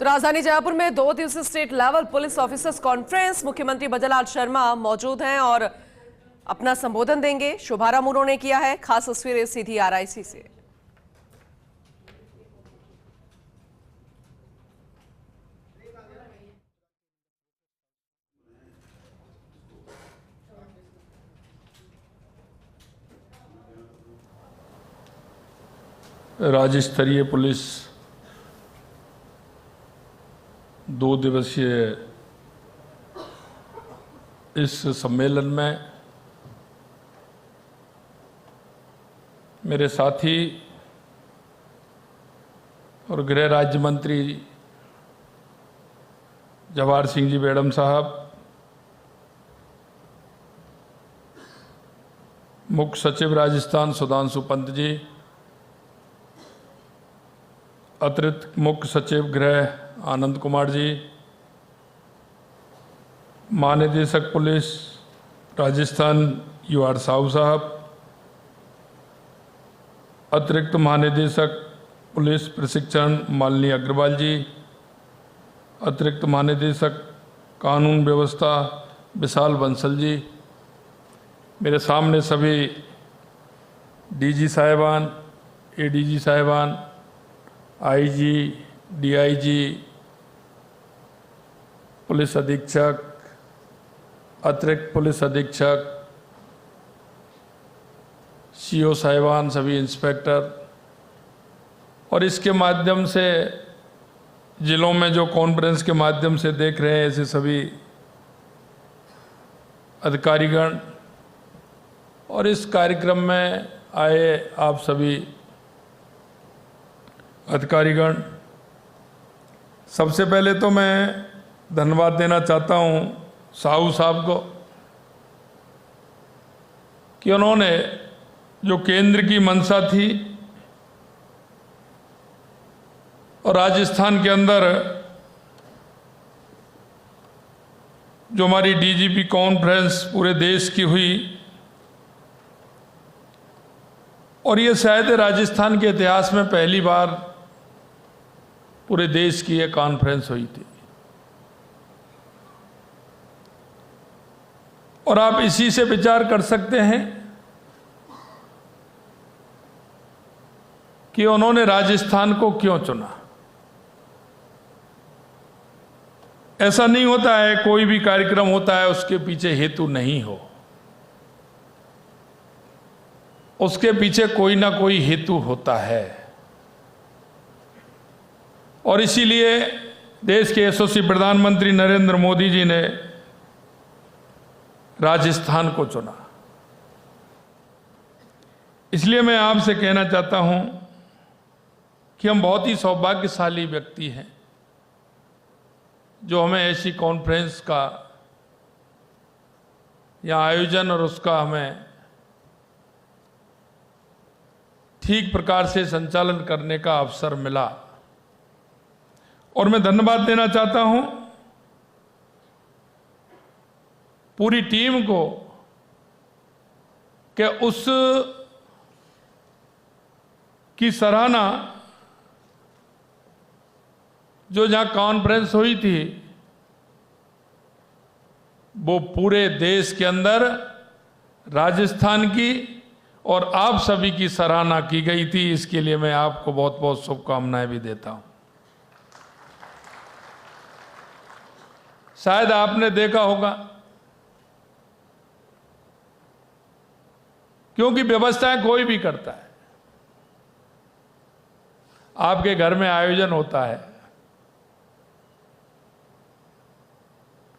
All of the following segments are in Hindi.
तो राजधानी जयपुर में 2 दिवसीय state level police officers conference, मुख्यमंत्री भजनलाल शर्मा मौजूद हैं और अपना संबोधन देंगे। शुभारंभ उन्होंने किया है। खास तस्वीरें सीधी आरआईसी से। राज्य स्तरीय पुलिस 2 दिवसीय इस सम्मेलन में मेरे साथी और गृह राज्य मंत्री जवाहर सिंह जी बेड़म साहब, मुख्य सचिव राजस्थान सुधांशु पंत जी, अतिरिक्त मुख्य सचिव गृह आनंद कुमार जी, महानिदेशक पुलिस राजस्थान UR साहू साहब, अतिरिक्त महानिदेशक पुलिस प्रशिक्षण मालिनी अग्रवाल जी, अतिरिक्त महानिदेशक कानून व्यवस्था विशाल बंसल जी, मेरे सामने सभी DG साहिबान, ADG साहिबान, IG, DIG, पुलिस अधीक्षक, अतिरिक्त पुलिस अधीक्षक, CO साहिबान, सभी इंस्पेक्टर और इसके माध्यम से जिलों में जो कॉन्फ्रेंस के माध्यम से देख रहे हैं ऐसे सभी अधिकारीगण और इस कार्यक्रम में आए आप सभी अधिकारीगण, सबसे पहले तो मैं धन्यवाद देना चाहता हूं साहू साहब को कि उन्होंने जो केंद्र की मंशा थी और राजस्थान के अंदर जो हमारी DGP कॉन्फ्रेंस पूरे देश की हुई और ये शायद राजस्थान के इतिहास में पहली बार पूरे देश की यह कॉन्फ्रेंस हुई थी और आप इसी से विचार कर सकते हैं कि उन्होंने राजस्थान को क्यों चुना। ऐसा नहीं होता है कोई भी कार्यक्रम होता है उसके पीछे हेतु नहीं हो, उसके पीछे कोई ना कोई हेतु होता है और इसीलिए देश के यशस्वी प्रधानमंत्री नरेंद्र मोदी जी ने राजस्थान को चुना। इसलिए मैं आपसे कहना चाहता हूं कि हम बहुत ही सौभाग्यशाली व्यक्ति हैं जो हमें ऐसी कॉन्फ्रेंस का या आयोजन और उसका हमें ठीक प्रकार से संचालन करने का अवसर मिला और मैं धन्यवाद देना चाहता हूं पूरी टीम को कि उस की सराहना जो जहां कॉन्फ्रेंस हुई थी वो पूरे देश के अंदर राजस्थान की और आप सभी की सराहना की गई थी। इसके लिए मैं आपको बहुत बहुत शुभकामनाएं भी देता हूं। शायद आपने देखा होगा क्योंकि व्यवस्थाएं कोई भी करता है, आपके घर में आयोजन होता है,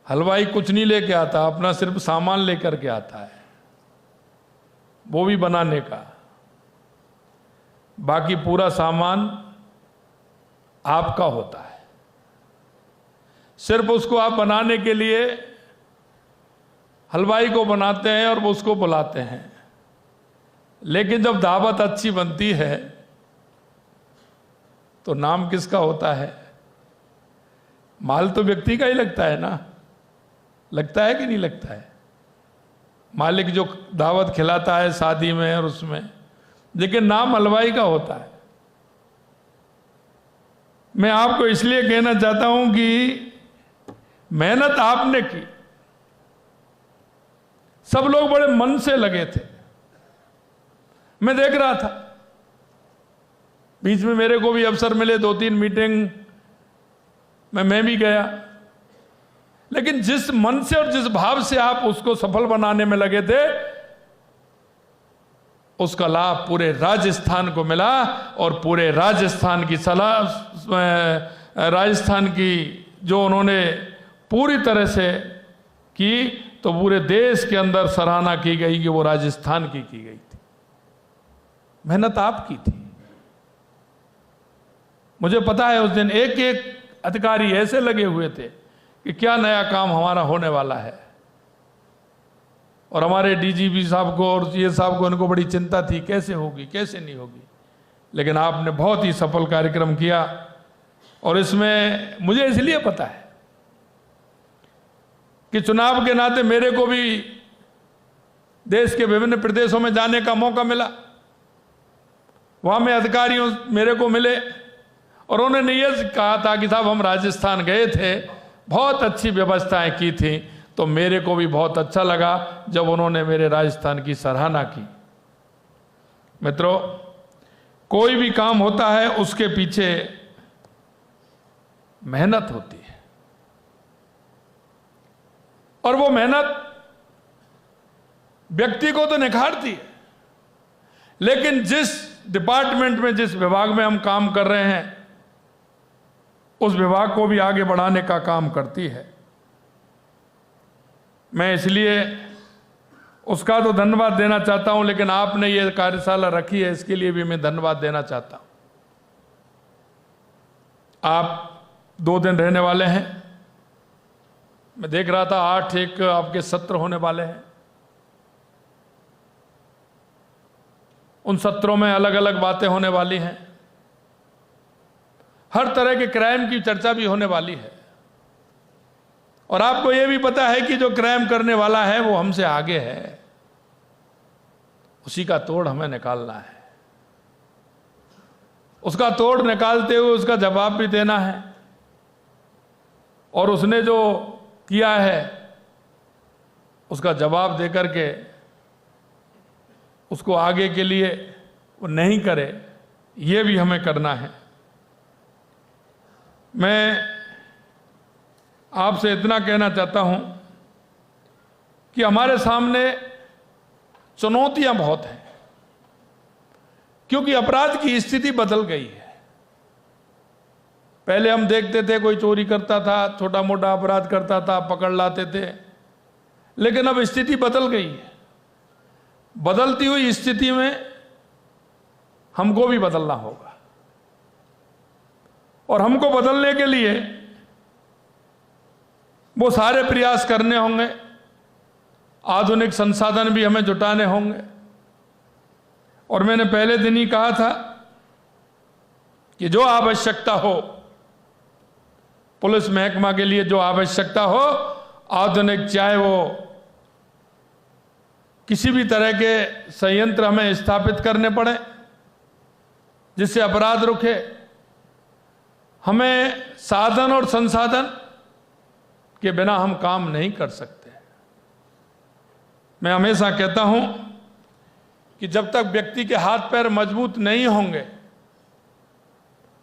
हलवाई कुछ नहीं लेके आता, अपना सिर्फ सामान लेकर के आता है, वो भी बनाने का, बाकी पूरा सामान आपका होता है। सिर्फ उसको आप बनाने के लिए हलवाई को बनाते हैं और वो उसको बुलाते हैं, लेकिन जब दावत अच्छी बनती है तो नाम किसका होता है? माल तो व्यक्ति का ही लगता है ना, लगता है कि नहीं लगता है? मालिक जो दावत खिलाता है शादी में और उसमें, लेकिन नाम हलवाई का होता है। मैं आपको इसलिए कहना चाहता हूं कि मेहनत आपने की, सब लोग बड़े मन से लगे थे। मैं देख रहा था, बीच में मेरे को भी अवसर मिले 2-3 मीटिंग में मैं भी गया, लेकिन जिस मन से और जिस भाव से आप उसको सफल बनाने में लगे थे, उसका लाभ पूरे राजस्थान को मिला। और पूरे राजस्थान की राजस्थान की जो उन्होंने पूरी तरह से की, तो पूरे देश के अंदर सराहना की गई कि वो राजस्थान की गई थी। मेहनत आपकी थी। मुझे पता है उस दिन एक एक अधिकारी ऐसे लगे हुए थे कि क्या नया काम हमारा होने वाला है। और हमारे डीजीपी साहब को और ये साहब को, इनको बड़ी चिंता थी कैसे होगी कैसे नहीं होगी। लेकिन आपने बहुत ही सफल कार्यक्रम किया। और इसमें मुझे इसलिए पता है कि चुनाव के नाते मेरे को भी देश के विभिन्न प्रदेशों में जाने का मौका मिला। वहां में अधिकारियों मेरे को मिले और उन्होंने ये कहा था कि साहब हम राजस्थान गए थे, बहुत अच्छी व्यवस्थाएं की थी। तो मेरे को भी बहुत अच्छा लगा जब उन्होंने मेरे राजस्थान की सराहना की। मित्रों, कोई भी काम होता है उसके पीछे मेहनत होती है, और वो मेहनत व्यक्ति को तो निखारती है, लेकिन जिस डिपार्टमेंट में, जिस विभाग में हम काम कर रहे हैं, उस विभाग को भी आगे बढ़ाने का काम करती है। मैं इसलिए उसका तो धन्यवाद देना चाहता हूं, लेकिन आपने ये कार्यशाला रखी है, इसके लिए भी मैं धन्यवाद देना चाहता हूं। आप 2 दिन रहने वाले हैं। मैं देख रहा था 8 एक आपके सत्र होने वाले हैं। उन सत्रों में अलग अलग बातें होने वाली हैं। हर तरह के क्राइम की चर्चा भी होने वाली है। और आपको यह भी पता है कि जो क्राइम करने वाला है वो हमसे आगे है, उसी का तोड़ हमें निकालना है। उसका तोड़ निकालते हुए उसका जवाब भी देना है। और उसने जो किया है उसका जवाब देकर के उसको आगे के लिए वो नहीं करे, ये भी हमें करना है। मैं आपसे इतना कहना चाहता हूं कि हमारे सामने चुनौतियां बहुत हैं, क्योंकि अपराध की स्थिति बदल गई है। पहले हम देखते थे कोई चोरी करता था, छोटा मोटा अपराध करता था, पकड़ लाते थे, लेकिन अब स्थिति बदल गई है। बदलती हुई स्थिति में हमको भी बदलना होगा, और हमको बदलने के लिए वो सारे प्रयास करने होंगे। आधुनिक संसाधन भी हमें जुटाने होंगे। और मैंने पहले दिन ही कहा था कि जो आवश्यकता हो, पुलिस महकमा के लिए जो आवश्यकता हो, आधुनिक, चाहे वो किसी भी तरह के संयंत्र हमें स्थापित करने पड़े जिससे अपराध रुके। हमें साधन और संसाधन के बिना हम काम नहीं कर सकते। मैं हमेशा कहता हूं कि जब तक व्यक्ति के हाथ पैर मजबूत नहीं होंगे,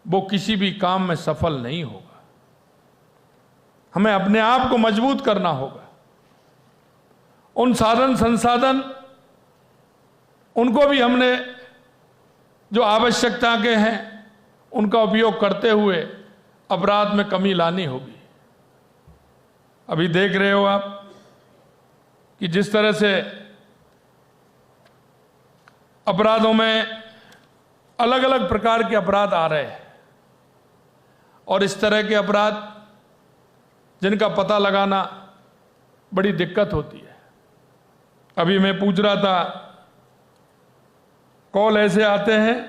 वो किसी भी काम में सफल नहीं होगा। हमें अपने आप को मजबूत करना होगा। उन साधन संसाधन, उनको भी हमने जो आवश्यकता के हैं उनका उपयोग करते हुए अपराध में कमी लानी होगी। अभी देख रहे हो आप कि जिस तरह से अपराधों में अलग अलग प्रकार के अपराध आ रहे हैं, और इस तरह के अपराध जिनका पता लगाना बड़ी दिक्कत होती है। अभी मैं पूछ रहा था, कॉल ऐसे आते हैं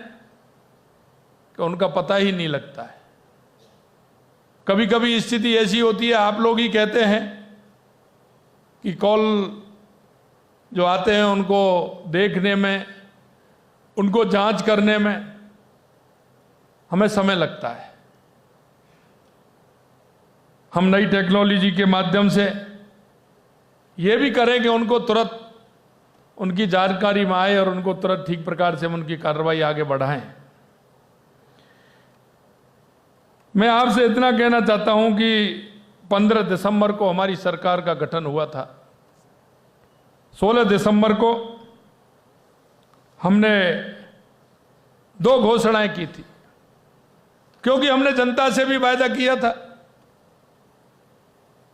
कि उनका पता ही नहीं लगता है। कभी कभी स्थिति ऐसी होती है, आप लोग ही कहते हैं कि कॉल जो आते हैं उनको देखने में, उनको जांच करने में हमें समय लगता है। हम नई टेक्नोलॉजी के माध्यम से ये भी करें कि उनको तुरंत उनकी जानकारी में आए और उनको तुरंत ठीक प्रकार से हम उनकी कार्रवाई आगे बढ़ाएं। मैं आपसे इतना कहना चाहता हूं कि 15 दिसंबर को हमारी सरकार का गठन हुआ था। 16 दिसंबर को हमने 2 घोषणाएं की थी, क्योंकि हमने जनता से भी वायदा किया था,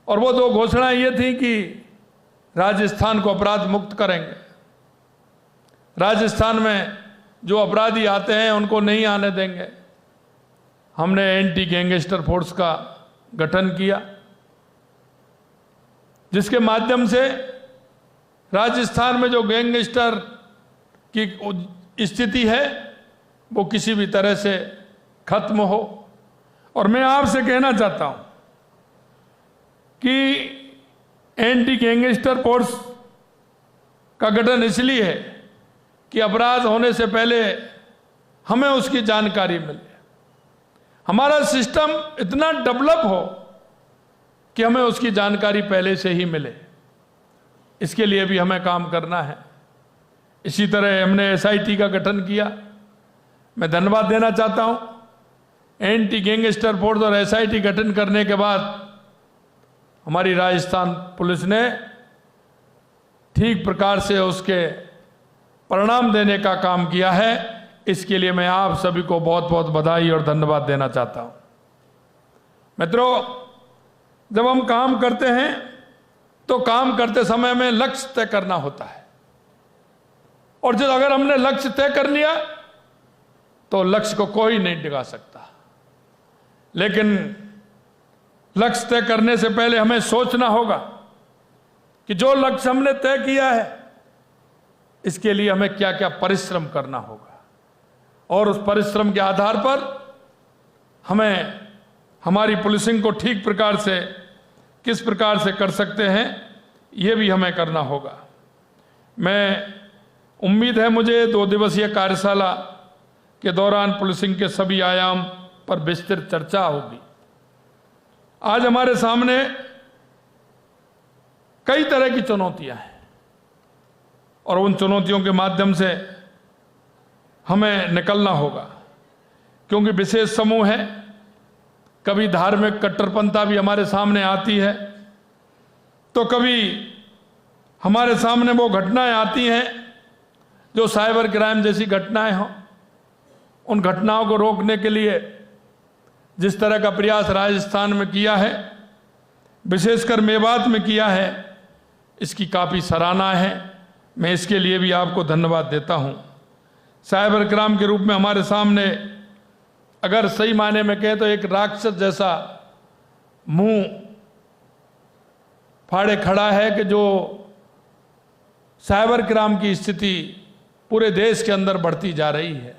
और वो 2 घोषणाएं ये थी कि राजस्थान को अपराध मुक्त करेंगे। राजस्थान में जो अपराधी आते हैं उनको नहीं आने देंगे। हमने एंटी गैंगस्टर फोर्स का गठन किया, जिसके माध्यम से राजस्थान में जो गैंगस्टर की स्थिति है वो किसी भी तरह से खत्म हो। और मैं आपसे कहना चाहता हूं कि एंटी गैंगस्टर फोर्स का गठन इसलिए है कि अपराध होने से पहले हमें उसकी जानकारी मिले, हमारा सिस्टम इतना डेवलप हो कि हमें उसकी जानकारी पहले से ही मिले। इसके लिए भी हमें काम करना है। इसी तरह हमने SIT का गठन किया। मैं धन्यवाद देना चाहता हूं, एंटी गैंगस्टर फोर्स और SIT गठन करने के बाद हमारी राजस्थान पुलिस ने ठीक प्रकार से उसके परिणाम देने का काम किया है। इसके लिए मैं आप सभी को बहुत बहुत बधाई और धन्यवाद देना चाहता हूं। मित्रों, जब हम काम करते हैं तो काम करते समय में लक्ष्य तय करना होता है, और जब अगर हमने लक्ष्य तय कर लिया तो लक्ष्य को कोई नहीं डिगा सकता। लेकिन लक्ष्य तय करने से पहले हमें सोचना होगा कि जो लक्ष्य हमने तय किया है इसके लिए हमें क्या क्या परिश्रम करना होगा, और उस परिश्रम के आधार पर हमें हमारी पुलिसिंग को ठीक प्रकार से किस प्रकार से कर सकते हैं ये भी हमें करना होगा। मैं उम्मीद है मुझे 2 दिवसीय कार्यशाला के दौरान पुलिसिंग के सभी आयाम पर विस्तृत चर्चा होगी। आज हमारे सामने कई तरह की चुनौतियां हैं, और उन चुनौतियों के माध्यम से हमें निकलना होगा, क्योंकि विशेष समूह है। कभी धार्मिक कट्टरपंथा भी हमारे सामने आती है, तो कभी हमारे सामने वो घटनाएं आती हैं जो साइबर क्राइम जैसी घटनाएं हों। उन घटनाओं को रोकने के लिए जिस तरह का प्रयास राजस्थान में किया है, विशेषकर मेवात में किया है, इसकी काफ़ी सराहना है। मैं इसके लिए भी आपको धन्यवाद देता हूं। साइबर क्राइम के रूप में हमारे सामने अगर सही मायने में कहें तो एक राक्षस जैसा मुंह फाड़े खड़ा है कि जो साइबर क्राइम की स्थिति पूरे देश के अंदर बढ़ती जा रही है।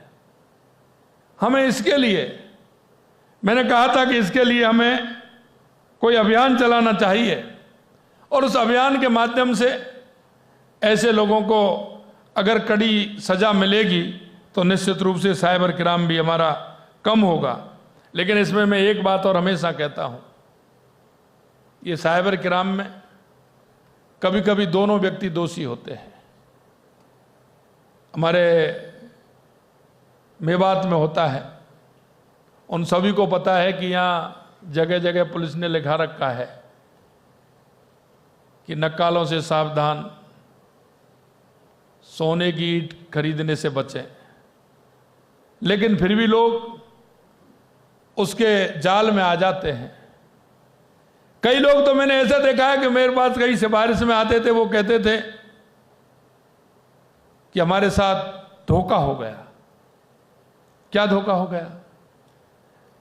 हमें इसके लिए, मैंने कहा था कि इसके लिए हमें कोई अभियान चलाना चाहिए, और उस अभियान के माध्यम से ऐसे लोगों को अगर कड़ी सजा मिलेगी तो निश्चित रूप से साइबर क्राइम भी हमारा कम होगा। लेकिन इसमें मैं एक बात और हमेशा कहता हूं, ये साइबर क्राइम में कभी कभी दोनों व्यक्ति दोषी होते हैं। हमारे मेवात में होता है, उन सभी को पता है कि यहाँ जगह जगह पुलिस ने लिखा रखा है कि नक्कालों से सावधान, सोने की ईंट खरीदने से बचें। लेकिन फिर भी लोग उसके जाल में आ जाते हैं। कई लोग तो मैंने ऐसा देखा है कि मेरे पास कई सिफारिश में आते थे, वो कहते थे कि हमारे साथ धोखा हो गया। क्या धोखा हो गया?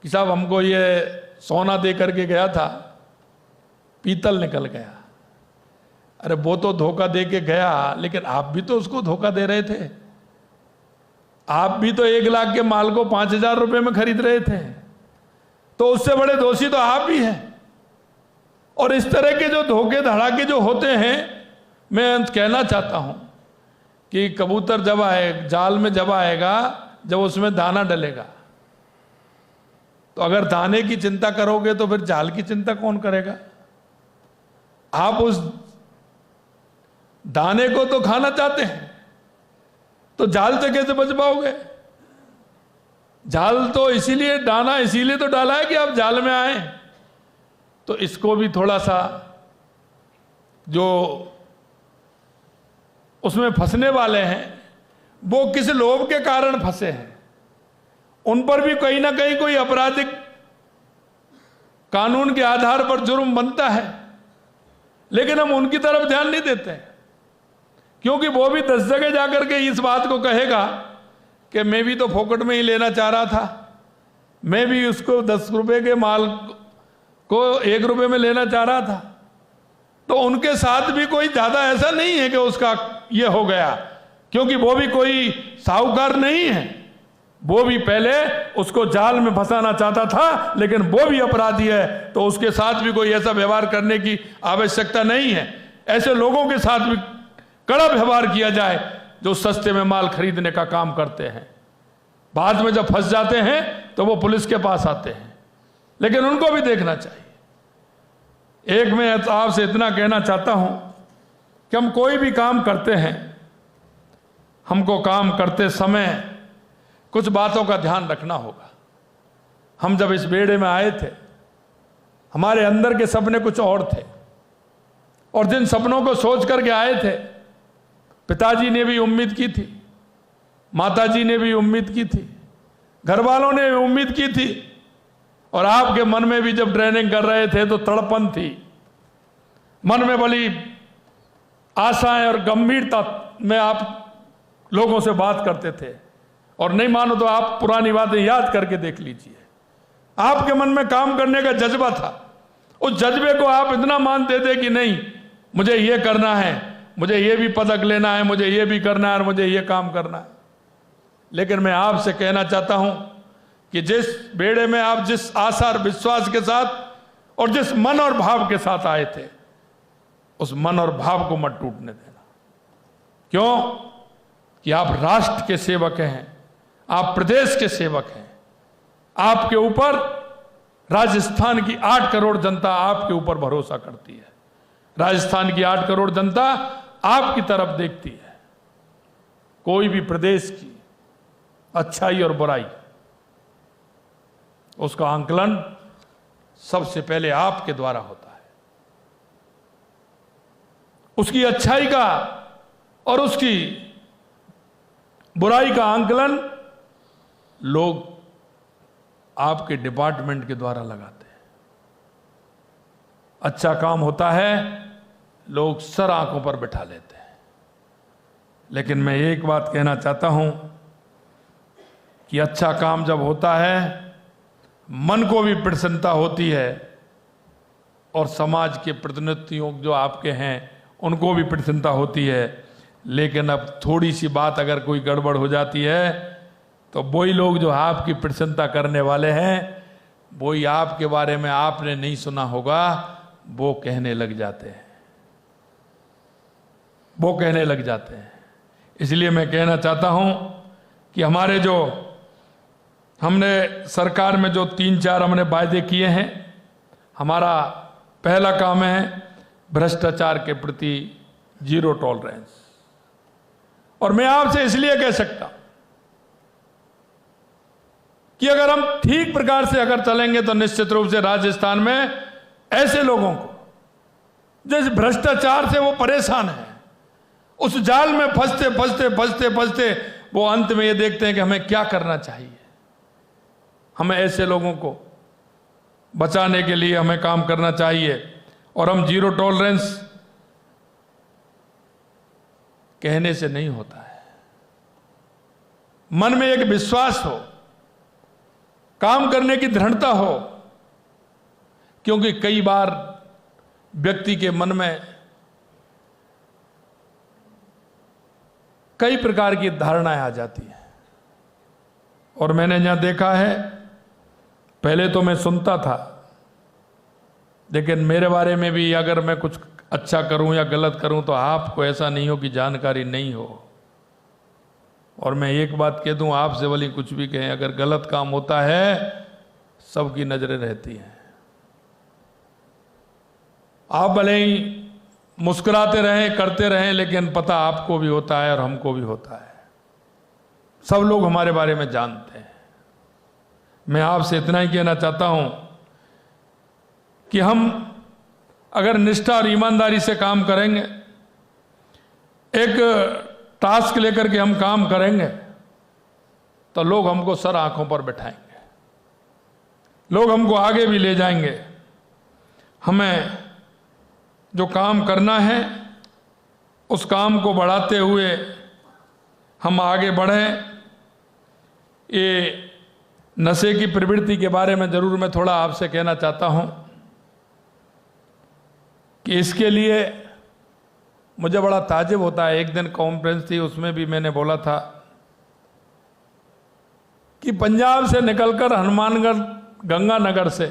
कि साहब हमको ये सोना दे करके गया था, पीतल निकल गया। अरे वो तो धोखा दे के गया, लेकिन आप भी तो उसको धोखा दे रहे थे। आप भी तो 1 लाख के माल को 5,000 रुपए में खरीद रहे थे, तो उससे बड़े दोषी तो आप भी हैं। और इस तरह के जो धोखे धड़ाके जो होते हैं, मैं कहना चाहता हूं कि कबूतर जब आए जाल में, जब आएगा जब उसमें दाना डलेगा। तो तो अगर दाने की चिंता करोगे तो फिर जाल की चिंता कौन करेगा? आप उस दाने को तो खाना चाहते हैं, तो जाल से कैसे बच पाओगे? जाल तो इसीलिए दाना इसीलिए तो डाला है कि आप जाल में आए। तो इसको भी थोड़ा सा, जो उसमें फंसने वाले हैं वो किस लोभ के कारण फंसे हैं, उन पर भी कहीं ना कहीं कोई आपराधिक कानून के आधार पर जुर्म बनता है, लेकिन हम उनकी तरफ ध्यान नहीं देते हैं, क्योंकि वो भी 10 जगह जाकर के इस बात को कहेगा कि मैं भी तो फोकट में ही लेना चाह रहा था, मैं भी उसको 10 रुपए के माल को 1 रुपए में लेना चाह रहा था। तो उनके साथ भी कोई ज्यादा ऐसा नहीं है कि उसका ये हो गया, क्योंकि वो भी कोई साहूकार नहीं है, वो भी पहले उसको जाल में फंसाना चाहता था, लेकिन वो भी अपराधी है, तो उसके साथ भी कोई ऐसा व्यवहार करने की आवश्यकता नहीं है। ऐसे लोगों के साथ भी कड़ा व्यवहार किया जाए जो सस्ते में माल खरीदने का काम करते हैं। बाद में जब फंस जाते हैं तो वो पुलिस के पास आते हैं, लेकिन उनको भी देखना चाहिए। एक मैं आपसे इतना कहना चाहता हूं कि हम कोई भी काम करते हैं, हमको काम करते समय कुछ बातों का ध्यान रखना होगा। हम जब इस बेड़े में आए थे, हमारे अंदर के सपने कुछ और थे, और जिन सपनों को सोच करके आए थे, पिताजी ने भी उम्मीद की थी, माताजी ने भी उम्मीद की थी, घर वालों ने भी उम्मीद की थी, और आपके मन में भी जब ट्रेनिंग कर रहे थे तो तड़पन थी, मन में बड़ी आशाएं और गंभीरता में आप लोगों से बात करते थे। और नहीं मानो तो आप पुरानी बातें याद करके देख लीजिए, आपके मन में काम करने का जज्बा था। उस जज्बे को आप इतना मानते थे कि नहीं, मुझे ये करना है, मुझे ये भी पदक लेना है, मुझे ये भी करना है और मुझे ये काम करना है। लेकिन मैं आपसे कहना चाहता हूं कि जिस बेड़े में आप जिस आशा और विश्वास के साथ और जिस मन और भाव के साथ आए थे, उस मन और भाव को मत टूटने देना। क्यों? कि आप राष्ट्र के सेवक हैं, आप प्रदेश के सेवक हैं। आपके ऊपर राजस्थान की 8 करोड़ जनता आपके ऊपर भरोसा करती है। राजस्थान की 8 करोड़ जनता आपकी तरफ देखती है। कोई भी प्रदेश की अच्छाई और बुराई, उसका आंकलन सबसे पहले आपके द्वारा होता है। उसकी अच्छाई का और उसकी बुराई का आंकलन लोग आपके डिपार्टमेंट के द्वारा लगाते हैं। अच्छा काम होता है, लोग सर आंखों पर बिठा लेते हैं। लेकिन मैं एक बात कहना चाहता हूं कि अच्छा काम जब होता है, मन को भी प्रसन्नता होती है, और समाज के प्रतिनिधियों जो आपके हैं उनको भी प्रसन्नता होती है। लेकिन अब थोड़ी सी बात अगर कोई गड़बड़ हो जाती है तो वही लोग जो आपकी प्रसन्नता करने वाले हैं, वही आपके बारे में आपने नहीं सुना होगा, वो कहने लग जाते हैं, वो कहने लग जाते हैं। इसलिए मैं कहना चाहता हूं कि हमारे जो हमने सरकार में जो 3-4 हमने वायदे किए हैं, हमारा पहला काम है भ्रष्टाचार के प्रति 0 टॉलरेंस। और मैं आपसे इसलिए कह सकता हूं कि अगर हम ठीक प्रकार से अगर चलेंगे तो निश्चित रूप से राजस्थान में ऐसे लोगों को जिस भ्रष्टाचार से वो परेशान है, उस जाल में फंसते फंसते फंसते फंसते वो अंत में ये देखते हैं कि हमें क्या करना चाहिए। हमें ऐसे लोगों को बचाने के लिए हमें काम करना चाहिए। और हम 0 टॉलरेंस कहने से नहीं होता है, मन में एक विश्वास हो, काम करने की दृढ़ता हो। क्योंकि कई बार व्यक्ति के मन में कई प्रकार की धारणाएं आ जाती हैं, और मैंने यहां देखा है, पहले तो मैं सुनता था, लेकिन मेरे बारे में भी अगर मैं कुछ अच्छा करूं या गलत करूं तो आपको ऐसा नहीं हो कि जानकारी नहीं हो। और मैं एक बात कह दूं, आपसे वाली कुछ भी कहें, अगर गलत काम होता है सबकी नजरें रहती हैं। आप भले ही मुस्कुराते रहें, करते रहें, लेकिन पता आपको भी होता है और हमको भी होता है। सब लोग हमारे बारे में जानते हैं। मैं आपसे इतना ही कहना चाहता हूं कि हम अगर निष्ठा और ईमानदारी से काम करेंगे, एक टास्क लेकर के हम काम करेंगे, तो लोग हमको सर आंखों पर बैठाएंगे, लोग हमको आगे भी ले जाएंगे। हमें जो काम करना है उस काम को बढ़ाते हुए हम आगे बढ़ें। ये नशे की प्रवृत्ति के बारे में जरूर मैं थोड़ा आपसे कहना चाहता हूं कि इसके लिए मुझे बड़ा ताज्जुब होता है। एक दिन कॉन्फ्रेंस थी, उसमें भी मैंने बोला था कि पंजाब से निकलकर हनुमानगढ़ गंगानगर से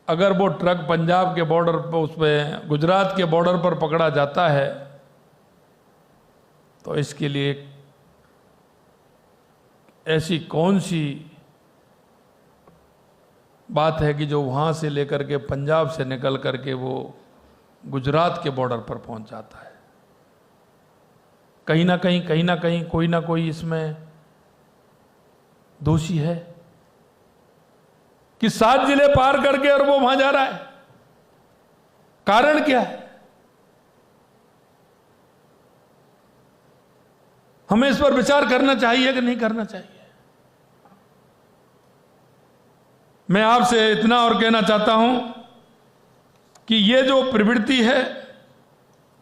अगर वो ट्रक पंजाब के बॉर्डर पर, उसमें गुजरात के बॉर्डर पर पकड़ा जाता है, तो इसके लिए ऐसी कौन सी बात है कि जो वहां से लेकर के पंजाब से निकल करके वो गुजरात के बॉर्डर पर पहुंच जाता है। कहीं ना कहीं कोई ना कोई इसमें दोषी है कि 7 जिले पार करके और वो वहां जा रहा है। कारण क्या है? हमें इस पर विचार करना चाहिए कि नहीं करना चाहिए? मैं आपसे इतना और कहना चाहता हूं कि ये जो प्रवृत्ति है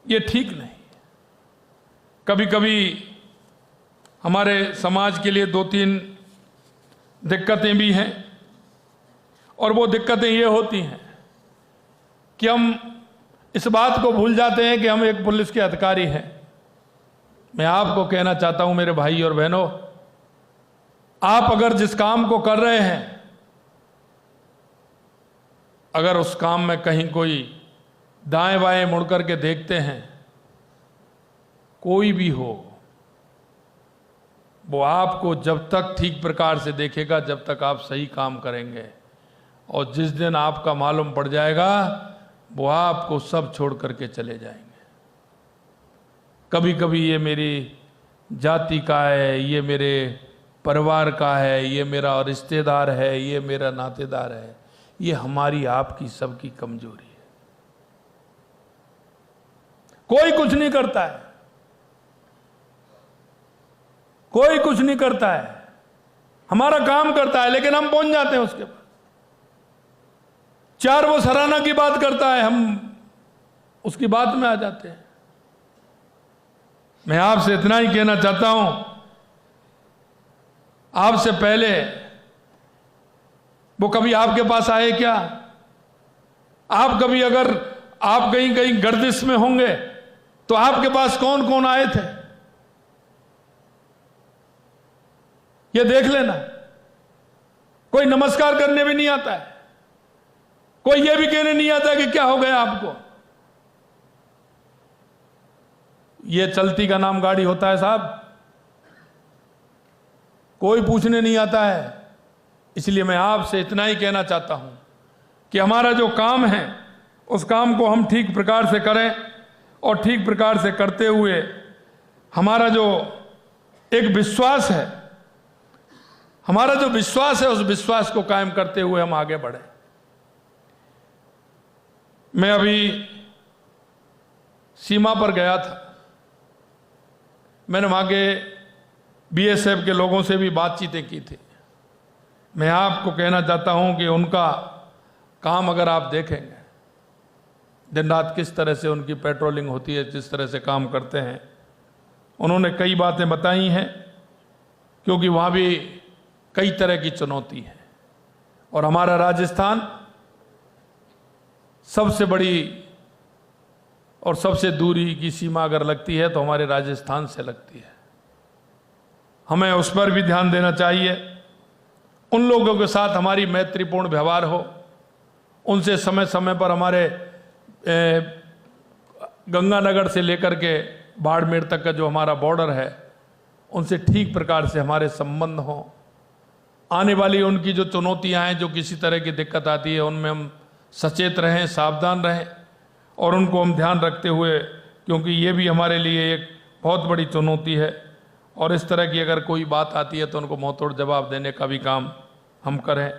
ये ठीक नहीं। कभी कभी हमारे समाज के लिए 2-3 दिक्कतें भी हैं, और वो दिक्कतें ये होती हैं कि हम इस बात को भूल जाते हैं कि हम एक पुलिस के अधिकारी हैं। मैं आपको कहना चाहता हूं मेरे भाई और बहनों, आप अगर जिस काम को कर रहे हैं, अगर उस काम में कहीं कोई दाएं बाएं मुड़ करके देखते हैं, कोई भी हो, वो आपको जब तक ठीक प्रकार से देखेगा जब तक आप सही काम करेंगे, और जिस दिन आपका मालूम पड़ जाएगा वो आपको सब छोड़ करके चले जाएंगे। कभी कभी ये मेरी जाति का है, ये मेरे परिवार का है, ये मेरा रिश्तेदार है, ये मेरा नातेदार है, ये हमारी आपकी सबकी कमजोरी है। कोई कुछ नहीं करता है, कोई कुछ नहीं करता है, हमारा काम करता है, लेकिन हम पहुंच जाते हैं उसके बाद। 4 वो सराहना की बात करता है, हम उसकी बात में आ जाते हैं। मैं आपसे इतना ही कहना चाहता हूं, आपसे पहले वो कभी आपके पास आए क्या? आप कभी अगर आप कहीं कहीं गर्दिश में होंगे तो आपके पास कौन कौन आए थे, ये देख लेना। कोई नमस्कार करने भी नहीं आता है, कोई ये भी कहने नहीं आता कि क्या हो गया आपको। ये चलती का नाम गाड़ी होता है साहब, कोई पूछने नहीं आता है। इसलिए मैं आपसे इतना ही कहना चाहता हूं कि हमारा जो काम है उस काम को हम ठीक प्रकार से करें, और ठीक प्रकार से करते हुए हमारा जो एक विश्वास है, हमारा जो विश्वास है उस विश्वास को कायम करते हुए हम आगे बढ़ें। मैं अभी सीमा पर गया था, मैंने वहां के बीएसएफ के लोगों से भी बातचीतें की थी। मैं आपको कहना चाहता हूं कि उनका काम अगर आप देखेंगे, दिन रात किस तरह से उनकी पेट्रोलिंग होती है, जिस तरह से काम करते हैं, उन्होंने कई बातें बताई हैं, क्योंकि वहाँ भी कई तरह की चुनौती है। और हमारा राजस्थान सबसे बड़ी और सबसे दूरी की सीमा अगर लगती है तो हमारे राजस्थान से लगती है। हमें उस पर भी ध्यान देना चाहिए। उन लोगों के साथ हमारी मैत्रीपूर्ण व्यवहार हो, उनसे समय समय पर हमारे गंगानगर से लेकर के बाड़मेर तक का जो हमारा बॉर्डर है, उनसे ठीक प्रकार से हमारे संबंध हों। आने वाली उनकी जो चुनौतियां हैं, जो किसी तरह की दिक्कत आती है, उनमें हम सचेत रहें, सावधान रहें और उनको हम ध्यान रखते हुए, क्योंकि ये भी हमारे लिए एक बहुत बड़ी चुनौती है और इस तरह की अगर कोई बात आती है तो उनको मुंहतोड़ जवाब देने का भी काम हम करें।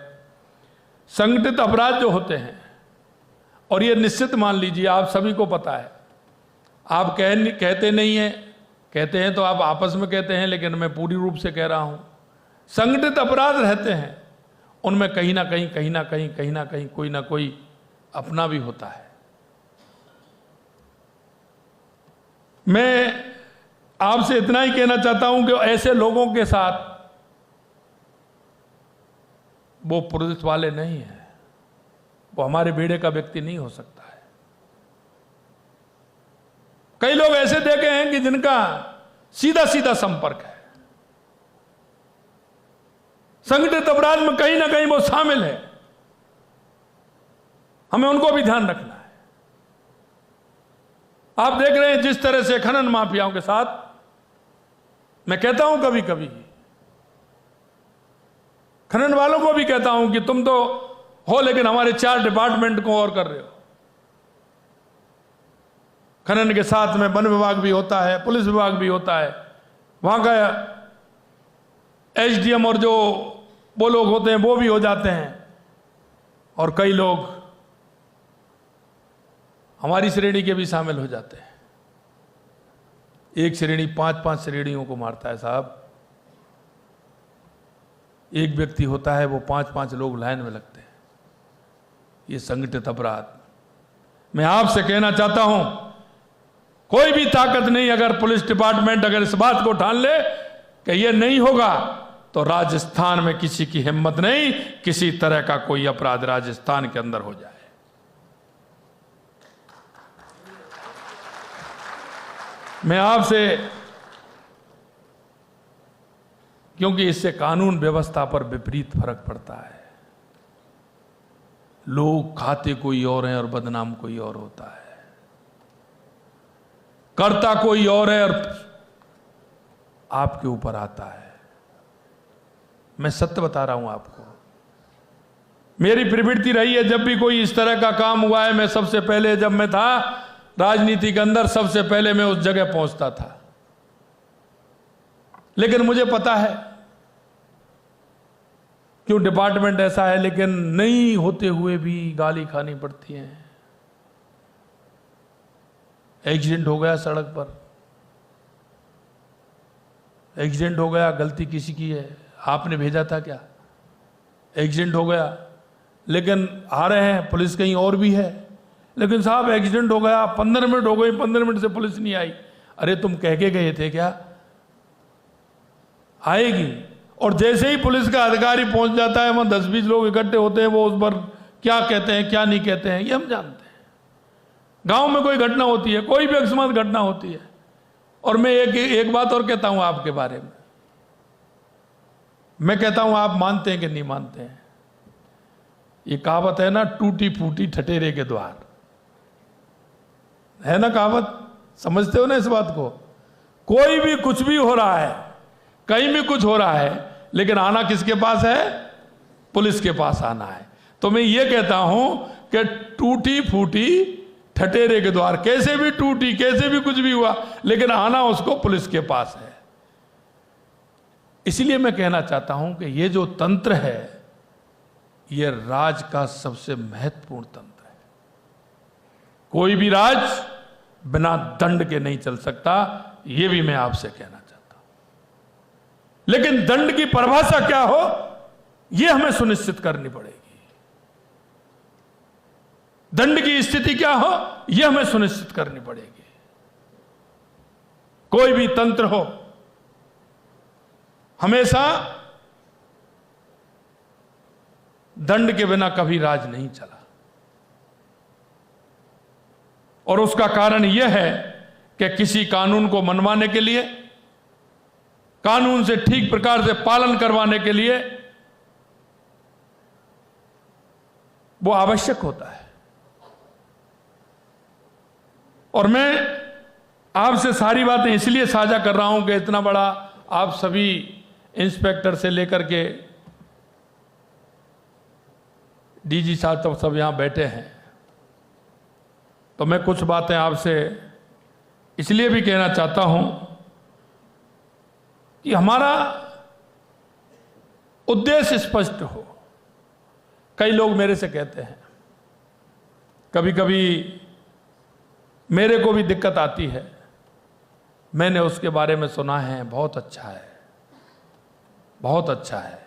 संगठित अपराध जो होते हैं, और ये निश्चित मान लीजिए आप सभी को पता है, आप कहते नहीं हैं, कहते हैं तो आप आपस में कहते हैं, लेकिन मैं पूरी रूप से कह रहा हूं, संगठित अपराध रहते हैं, उनमें कहीं ना कहीं कोई ना कोई अपना भी होता है। मैं आपसे इतना ही कहना चाहता हूं कि ऐसे लोगों के साथ वो पुलिस वाले नहीं है, वो हमारे बेड़े का व्यक्ति नहीं हो सकता है। कई लोग ऐसे देखे हैं कि जिनका सीधा सीधा संपर्क है संगठित अपराध में, कहीं ना कहीं वो शामिल है, हमें उनको भी ध्यान रखना है। आप देख रहे हैं जिस तरह से खनन माफियाओं के साथ, मैं कहता हूं कभी कभी खनन वालों को भी कहता हूं कि तुम तो हो, लेकिन हमारे 4 डिपार्टमेंट को और कर रहे हो। खनन के साथ में वन विभाग भी होता है, पुलिस विभाग भी होता है, वहां का एसडीएम और जो वो लोग होते हैं वो भी हो जाते हैं, और कई लोग हमारी श्रेणी के भी शामिल हो जाते हैं। एक श्रेणी 5-5 श्रेणियों को मारता है साहब। एक व्यक्ति होता है, वो 5-5 लोग लाइन में लगते हैं। ये संगठित अपराध। मैं आपसे कहना चाहता हूं, कोई भी ताकत नहीं, अगर पुलिस डिपार्टमेंट अगर इस बात को ठान ले कि ये नहीं होगा, तो राजस्थान में किसी की हिम्मत नहीं किसी तरह का कोई अपराध राजस्थान के अंदर हो जाए। मैं आपसे, क्योंकि इससे कानून व्यवस्था पर विपरीत फर्क पड़ता है। लोग खाते कोई और हैं और बदनाम कोई और होता है, करता कोई और है और आपके ऊपर आता है। मैं सत्य बता रहा हूं आपको, मेरी प्रवृत्ति रही है, जब भी कोई इस तरह का काम हुआ है, मैं सबसे पहले, जब मैं था राजनीति के अंदर, सबसे पहले मैं उस जगह पहुंचता था। लेकिन मुझे पता है क्यों डिपार्टमेंट ऐसा है, लेकिन नहीं होते हुए भी गाली खानी पड़ती है। एक्सीडेंट हो गया सड़क पर, एक्सीडेंट हो गया, गलती किसी की है, आपने भेजा था क्या? एक्सीडेंट हो गया, लेकिन आ रहे हैं, पुलिस कहीं और भी है, लेकिन साहब एक्सीडेंट हो गया, 15 मिनट हो गए, 15 मिनट से पुलिस नहीं आई। अरे तुम कह के गए थे क्या आएगी? और जैसे ही पुलिस का अधिकारी पहुंच जाता है, वहां 10-20 लोग इकट्ठे होते हैं, वो उस पर क्या कहते हैं क्या नहीं कहते हैं, ये हम जानते हैं। गांव में कोई घटना होती है, कोई भी अकस्मात घटना होती है, और मैं एक बात और कहता हूं आपके बारे में, मैं कहता हूं आप मानते हैं कि नहीं मानते हैं, ये कहावत है ना, टूटी फूटी ठठेरे के द्वार, है ना कहावत, समझते हो ना इस बात को? कोई भी कुछ भी हो रहा है, कहीं भी कुछ हो रहा है, लेकिन आना किसके पास है? पुलिस के पास आना है। तो मैं ये कहता हूं कि टूटी फूटी ठठेरे के द्वार, कैसे भी टूटी, कैसे भी कुछ भी हुआ, लेकिन आना उसको पुलिस के पास है। इसलिए मैं कहना चाहता हूं कि ये जो तंत्र है, ये राज का सबसे महत्वपूर्ण तंत्र है। कोई भी राज बिना दंड के नहीं चल सकता, ये भी मैं आपसे कहना चाहता हूं। लेकिन दंड की परिभाषा क्या हो, यह हमें सुनिश्चित करनी पड़ेगी। दंड की स्थिति क्या हो, यह हमें सुनिश्चित करनी पड़ेगी। कोई भी तंत्र हो, हमेशा दंड के बिना कभी राज नहीं चला, और उसका कारण यह है कि किसी कानून को मनवाने के लिए, कानून से ठीक प्रकार से पालन करवाने के लिए वो आवश्यक होता है। और मैं आपसे सारी बातें इसलिए साझा कर रहा हूं कि इतना बड़ा आप सभी इंस्पेक्टर से लेकर के डीजी साहब तो सब यहाँ बैठे हैं, तो मैं कुछ बातें आपसे इसलिए भी कहना चाहता हूं कि हमारा उद्देश्य स्पष्ट हो। कई लोग मेरे से कहते हैं, कभी कभी मेरे को भी दिक्कत आती है, मैंने उसके बारे में सुना है, बहुत अच्छा है, बहुत अच्छा है,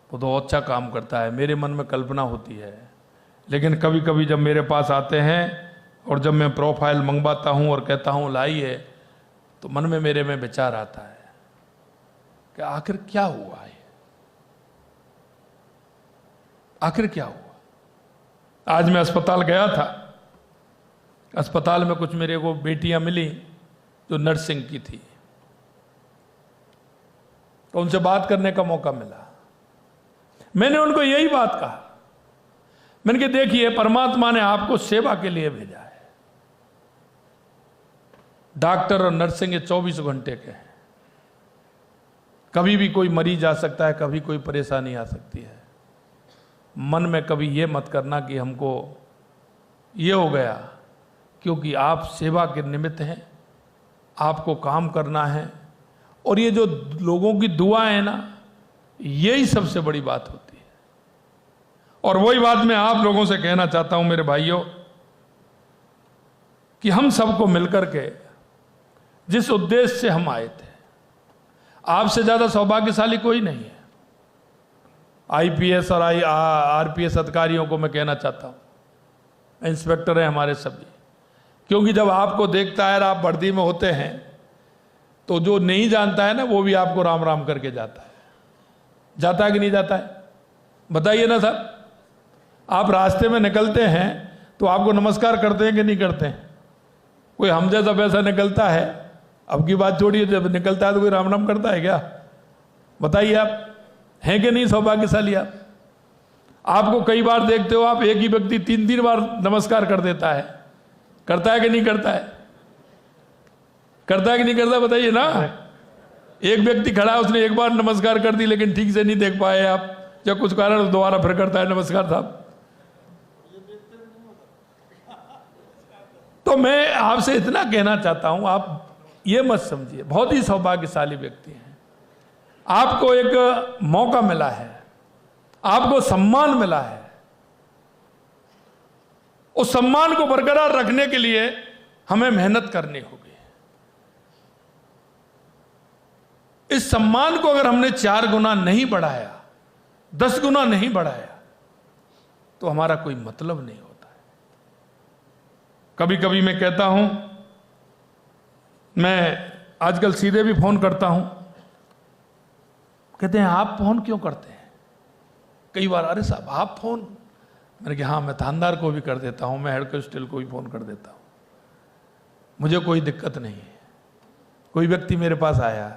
वो तो अच्छा काम करता है, मेरे मन में कल्पना होती है। लेकिन कभी कभी जब मेरे पास आते हैं और जब मैं प्रोफाइल मंगवाता हूं और कहता हूं लाइए, तो मन में मेरे में विचार आता है कि आखिर क्या हुआ है, आखिर क्या हुआ। आज मैं अस्पताल गया था, अस्पताल में कुछ मेरे को बेटियां मिली जो नर्सिंग की थी, तो उनसे बात करने का मौका मिला। मैंने उनको यही बात कहा, मैंने कहा देखिए परमात्मा ने आपको सेवा के लिए भेजा है। डॉक्टर और नर्सिंग ये 24 घंटे के हैं, कभी भी कोई मरीज आ सकता है, कभी कोई परेशानी आ सकती है। मन में कभी ये मत करना कि हमको ये हो गया, क्योंकि आप सेवा के निमित्त हैं, आपको काम करना है। और ये जो लोगों की दुआ है ना, यही सबसे बड़ी बात होती है। और वही बात मैं आप लोगों से कहना चाहता हूं मेरे भाइयों, कि हम सबको मिलकर के जिस उद्देश्य से हम आए थे, आपसे ज्यादा सौभाग्यशाली कोई नहीं है। आईपीएस और आरपीएस अधिकारियों को मैं कहना चाहता हूं, इंस्पेक्टर हैं हमारे सभी, क्योंकि जब आपको देखता है और आप वर्दी में होते हैं, तो जो नहीं जानता है ना, वो भी आपको राम राम करके जाता है। जाता है कि नहीं जाता है, बताइए ना साहब। आप रास्ते में निकलते हैं तो आपको नमस्कार करते हैं कि नहीं करते हैं? कोई हम जैसा पैसा निकलता है, अब की बात छोड़िए, जब निकलता है तो कोई राम राम करता है क्या? बताइए आप हैं कि नहीं सौभाग्यशाली आप? आपको कई बार देखते हो आप, एक ही व्यक्ति 3-3 बार नमस्कार कर देता है, करता है कि नहीं करता है? करता है कि नहीं करता, बताइए ना। एक व्यक्ति खड़ा है, उसने एक बार नमस्कार कर दी, लेकिन ठीक से नहीं देख पाए आप, जब कुछ कारण दोबारा फिर करता है नमस्कार साहब। तो मैं आपसे इतना कहना चाहता हूं, आप ये मत समझिए, बहुत ही सौभाग्यशाली व्यक्ति हैं। आपको एक मौका मिला है, आपको सम्मान मिला है। उस सम्मान को बरकरार रखने के लिए हमें मेहनत करनी होगी। इस सम्मान को अगर हमने 4 गुना नहीं बढ़ाया, 10 गुना नहीं बढ़ाया, तो हमारा कोई मतलब नहीं होता है। कभी कभी मैं कहता हूं, मैं आजकल सीधे भी फोन करता हूं, कहते हैं आप फोन क्यों करते हैं? कई बार, अरे साहब आप फोन, मैंने कहा हाँ, मैं थानेदार को भी कर देता हूं, मैं हेड कांस्टेबल को भी फोन कर देता हूं, मुझे कोई दिक्कत नहीं है। कोई व्यक्ति मेरे पास आया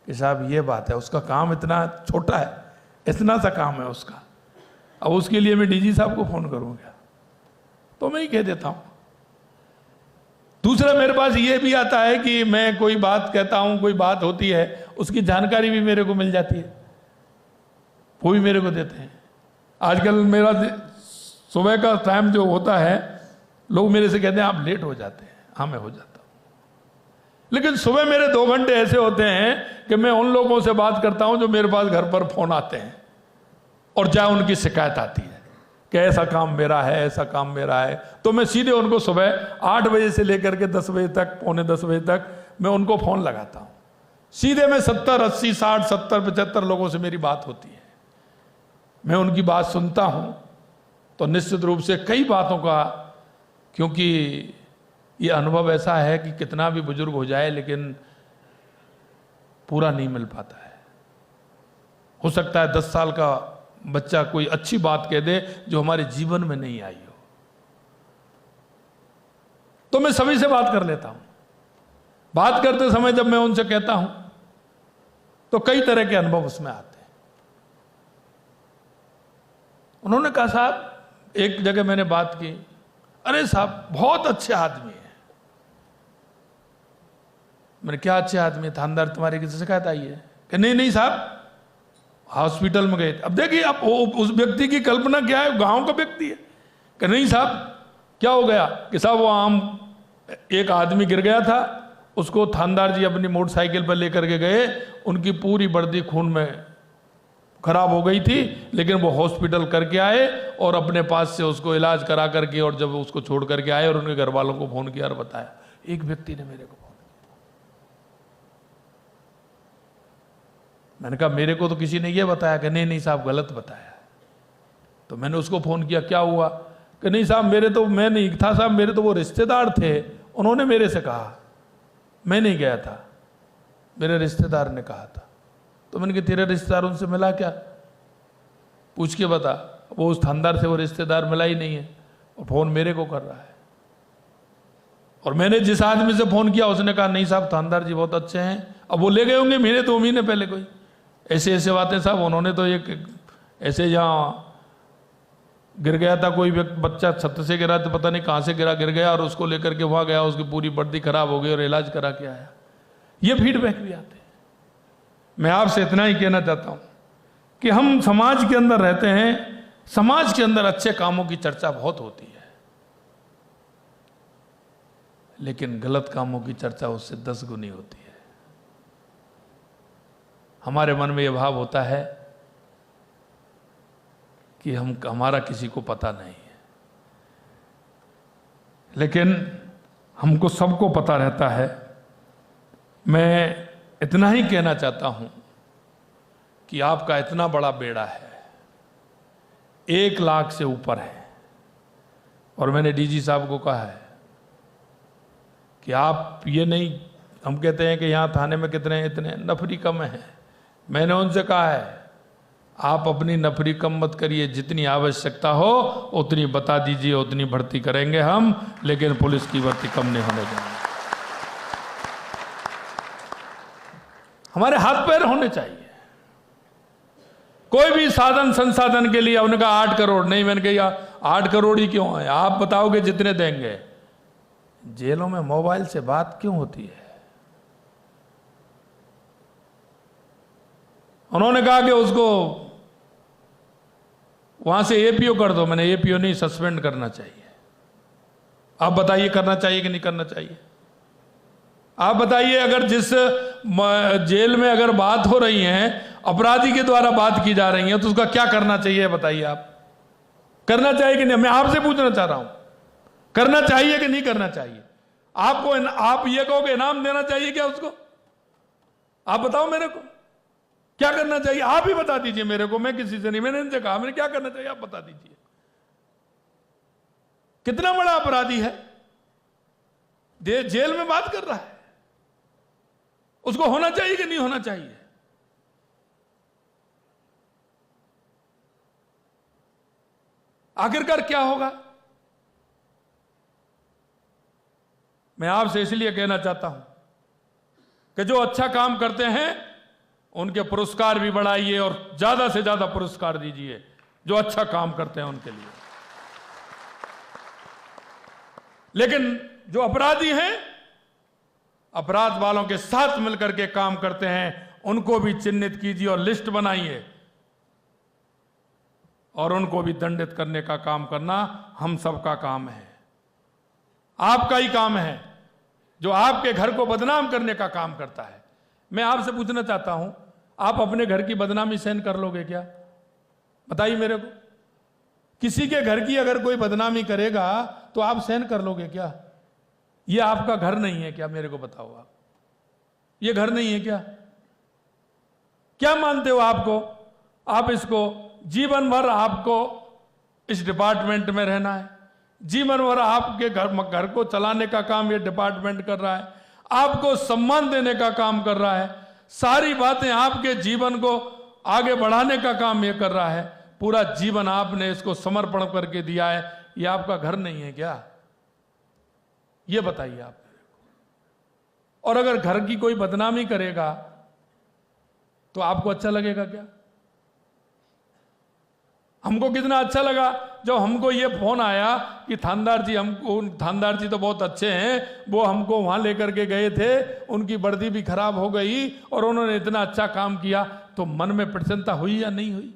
कि साहब ये बात है, उसका काम इतना छोटा है, इतना सा काम है उसका, अब उसके लिए मैं डीजी साहब को फोन करूंगा, तो मैं ही कह देता हूं। दूसरा मेरे पास ये भी आता है कि मैं कोई बात कहता हूं, कोई बात होती है, उसकी जानकारी भी मेरे को मिल जाती है, वो भी मेरे को देते हैं। आजकल मेरा सुबह का टाइम जो होता है, लोग मेरे से कहते हैं आप लेट हो जाते हैं। हाँ, मैं हो जाता हूं, लेकिन सुबह मेरे 2 घंटे ऐसे होते हैं कि मैं उन लोगों से बात करता हूं जो मेरे पास घर पर फोन आते हैं और जहां उनकी शिकायत आती है कि ऐसा काम मेरा है, ऐसा काम मेरा है, तो मैं सीधे उनको सुबह 8 बजे से लेकर के 10 बजे तक, पौने 10 बजे तक मैं उनको फोन लगाता हूं। सीधे मैं 70, 80, 60, 70, 75 लोगों से मेरी बात होती है। मैं उनकी बात सुनता हूं तो निश्चित रूप से कई बातों का, क्योंकि ये अनुभव ऐसा है कि कितना भी बुजुर्ग हो जाए लेकिन पूरा नहीं मिल पाता है। हो सकता है 10 साल का बच्चा कोई अच्छी बात कह दे जो हमारे जीवन में नहीं आई हो, तो मैं सभी से बात कर लेता हूं। बात करते समय जब मैं उनसे कहता हूं तो कई तरह के अनुभव उसमें आते हैं। उन्होंने कहा साहब, एक जगह मैंने बात की, अरे साहब बहुत अच्छे आदमी है। मैंने क्या अच्छे आदमी? थानेदार तुम्हारी किसी शिकायत आई है? कि नहीं नहीं साहब, हॉस्पिटल में गए थे। अब देखिए, अब उस व्यक्ति की कल्पना क्या है, गांव का व्यक्ति है कि नहीं साहब क्या हो गया कि साहब वो आम एक आदमी गिर गया था, उसको थानेदार जी अपनी मोटरसाइकिल पर लेकर के गए, उनकी पूरी वर्दी खून में खराब हो गई थी, लेकिन वो हॉस्पिटल करके आए और अपने पास से उसको इलाज करा करके, और जब उसको छोड़ करके आए और उनके घर वालों को फोन किया और बताया, एक व्यक्ति ने मेरे को फोन किया। मैंने कहा मेरे को तो किसी ने ये बताया कि नहीं साहब गलत बताया। तो मैंने उसको फोन किया, क्या हुआ? कि नहीं साहब मैं नहीं था साहब, मेरे तो वो रिश्तेदार थे, उन्होंने मेरे से कहा, मैं नहीं गया था, मेरे रिश्तेदार ने कहा था। तो मैंने कहा तेरे रिश्तेदार उनसे मिला क्या, पूछ के बता। वो उस थानेदार से वो रिश्तेदार मिला ही नहीं है, और फोन मेरे को कर रहा है। और मैंने जिस आदमी से फोन किया उसने कहा नहीं साहब थानेदार जी बहुत अच्छे हैं, अब वो ले गए होंगे महीने 2 महीने पहले कोई ऐसे बातें साहब। उन्होंने तो एक ऐसे जहाँ गिर गया था कोई बच्चा, छत से गिरा तो पता नहीं कहाँ से गिर गया, और उसको लेकर के वहाँ गया, उसकी पूरी वर्दी खराब हो गई और इलाज करा के आया। ये फीडबैक भी आते हैं। मैं आपसे इतना ही कहना चाहता हूँ कि हम समाज के अंदर रहते हैं, समाज के अंदर अच्छे कामों की चर्चा बहुत होती है, लेकिन गलत कामों की चर्चा उससे 10 गुनी होती है। हमारे मन में यह भाव होता है कि हमारा किसी को पता नहीं है, लेकिन हमको सबको पता रहता है। मैं इतना ही कहना चाहता हूं कि आपका इतना बड़ा बेड़ा है, 1 लाख से ऊपर है, और मैंने डीजी साहब को कहा है कि आप ये नहीं, हम कहते हैं कि यहां थाने में कितने इतने नफरी कम है, मैंने उनसे कहा है आप अपनी नफरी कम मत करिए, जितनी आवश्यकता हो उतनी बता दीजिए, उतनी भर्ती करेंगे हम, लेकिन पुलिस की भर्ती कम नहीं होने देंगे। हमारे हाथ पैर होने चाहिए, कोई भी साधन संसाधन के लिए। उन्होंने कहा 8 करोड़ नहीं, मैंने कहा 8 करोड़ ही क्यों है, आप बताओगे जितने देंगे। जेलों में मोबाइल से बात क्यों होती है? उन्होंने कहा कि उसको वहां से एपीओ कर दो, मैंने एपीओ नहीं, सस्पेंड करना चाहिए। आप बताइए करना चाहिए कि नहीं करना चाहिए? आप बताइए, अगर जिस जेल में अगर बात हो रही है, अपराधी के द्वारा बात की जा रही है, तो उसका क्या करना चाहिए बताइए? आप करना चाहिए कि नहीं? मैं आपसे पूछना चाह रहा हूं, करना चाहिए कि नहीं करना चाहिए? आपको आप ये कहोगे इनाम देना चाहिए क्या उसको? आप बताओ मेरे को क्या करना चाहिए, आप ही बता दीजिए मेरे को, मैं किसी से नहीं, मैंने इनसे कहा मैंने क्या करना चाहिए, आप बता दीजिए। कितना बड़ा अपराधी है, जेल में बात कर रहा है, उसको होना चाहिए कि नहीं होना चाहिए? आखिरकार क्या होगा? मैं आपसे इसलिए कहना चाहता हूं कि जो अच्छा काम करते हैं उनके पुरस्कार भी बढ़ाइए, और ज्यादा से ज्यादा पुरस्कार दीजिए जो अच्छा काम करते हैं उनके लिए। लेकिन जो अपराधी हैं, अपराध वालों के साथ मिलकर के काम करते हैं, उनको भी चिन्हित कीजिए और लिस्ट बनाइए, और उनको भी दंडित करने का काम करना हम सबका काम है, आपका ही काम है, जो आपके घर को बदनाम करने का काम करता है। मैं आपसे पूछना चाहता हूं, आप अपने घर की बदनामी सहन कर लोगे क्या? बताइए मेरे को। किसी के घर की अगर कोई बदनामी करेगा तो आप सहन कर लोगे क्या? ये आपका घर नहीं है क्या? मेरे को बताओ, आप ये घर नहीं है क्या? क्या मानते हो आपको? आप इसको जीवन भर आपको इस डिपार्टमेंट में रहना है, जीवन भर आपके घर को चलाने का काम ये डिपार्टमेंट कर रहा है, आपको सम्मान देने का काम कर रहा है, सारी बातें आपके जीवन को आगे बढ़ाने का काम ये कर रहा है, पूरा जीवन आपने इसको समर्पण करके दिया है। ये आपका घर नहीं है क्या? ये बताइए आप। और अगर घर की कोई बदनामी करेगा तो आपको अच्छा लगेगा क्या? हमको कितना अच्छा लगा जब हमको ये फोन आया कि थानेदार जी तो बहुत अच्छे हैं, वो हमको वहां लेकर के गए थे, उनकी वर्दी भी खराब हो गई और उन्होंने इतना अच्छा काम किया। तो मन में प्रसन्नता हुई या नहीं हुई?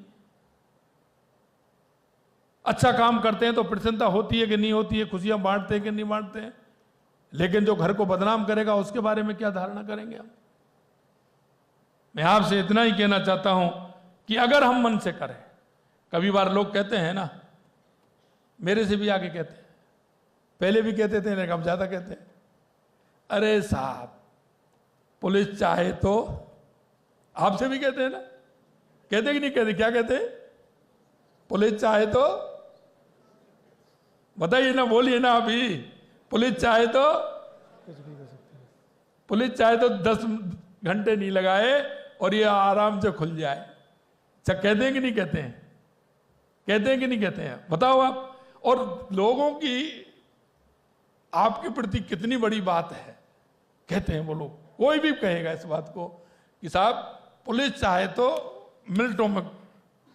अच्छा काम करते हैं तो प्रसन्नता होती है कि नहीं होती है? खुशियां बांटते हैं कि नहीं बांटते हैं? लेकिन जो घर को बदनाम करेगा उसके बारे में क्या धारणा करेंगे हम? मैं आपसे इतना ही कहना चाहता हूं कि अगर हम मन से करें, कभी बार लोग कहते हैं ना, मेरे से भी आगे कहते हैं, पहले भी कहते थे लेकिन अब ज्यादा कहते हैं, अरे साहब पुलिस चाहे तो, आपसे भी कहते हैं ना, कहते कि नहीं कहते? क्या कहते हैं? पुलिस चाहे तो, बताइए ना, बोलिए ना अभी, पुलिस चाहे तो कुछ भी कर सकते हैं, पुलिस चाहे तो 10 घंटे नहीं लगाए और ये आराम से खुल जाए। अच्छा कहते हैं कि नहीं कहते हैं? कहते हैं कि नहीं कहते हैं? बताओ आप। और लोगों की आपके प्रति कितनी बड़ी बात है, कहते हैं वो लोग। कोई भी कहेगा इस बात को कि साहब पुलिस चाहे तो मिनटों में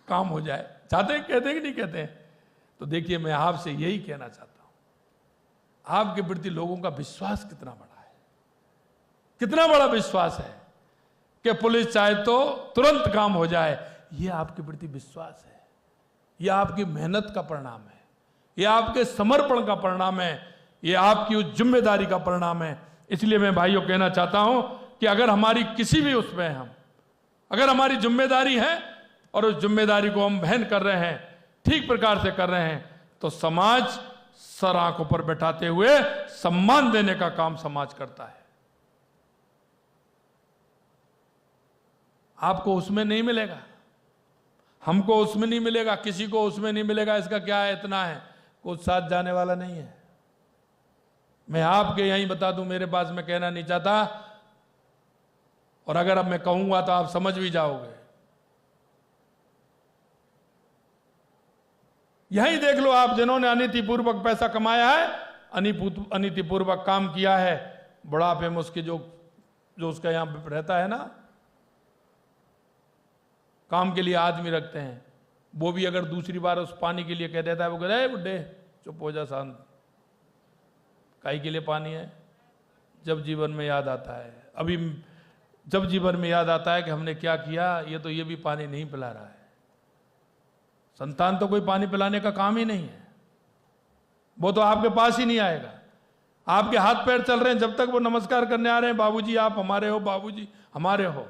काम हो जाए, चाहते हैं? कहते हैं कि नहीं कहते हैं? तो देखिए मैं आपसे यही कहना चाहता हूं, आपके प्रति लोगों का विश्वास कितना बड़ा है, कितना बड़ा विश्वास है कि पुलिस चाहे तो तुरंत काम हो जाए। यह आपके प्रति विश्वास है, यह आपकी मेहनत का परिणाम है, यह आपके समर्पण का परिणाम है, यह आपकी उस जिम्मेदारी का परिणाम है। इसलिए मैं भाइयों कहना चाहता हूं कि अगर हमारी किसी भी उसमें हम, अगर हमारी जिम्मेदारी है और उस जिम्मेदारी को हम वहन कर रहे हैं, ठीक प्रकार से कर रहे हैं, तो समाज सर आंखों पर बैठाते हुए सम्मान देने का काम समाज करता है। आपको उसमें नहीं मिलेगा, हमको उसमें नहीं मिलेगा, किसी को उसमें नहीं मिलेगा। इसका क्या है, इतना है, कुछ साथ जाने वाला नहीं है। मैं आपके यहीं बता दूं, मेरे पास मैं कहना नहीं चाहता, और अगर अब मैं कहूंगा तो आप समझ भी जाओगे। यही देख लो आप, जिन्होंने अनीतिपूर्वक पैसा कमाया है, अनीतिपूर्वक काम किया है, बुढ़ापे में उसके जो उसका यहां रहता है ना, काम के लिए आदमी रखते हैं, वो भी अगर दूसरी बार उस पानी के लिए कह देता है, वो कहता है बुड्ढे चुप हो जा, शांत, काई के लिए पानी है? जब जीवन में याद आता है, अभी जब जीवन में याद आता है कि हमने क्या किया, ये भी पानी नहीं पिला रहा है। संतान तो कोई पानी पिलाने का काम ही नहीं है, वो तो आपके पास ही नहीं आएगा। आपके हाथ पैर चल रहे हैं, जब तक वो नमस्कार करने आ रहे हैं, बाबूजी आप हमारे हो, बाबूजी हमारे हो।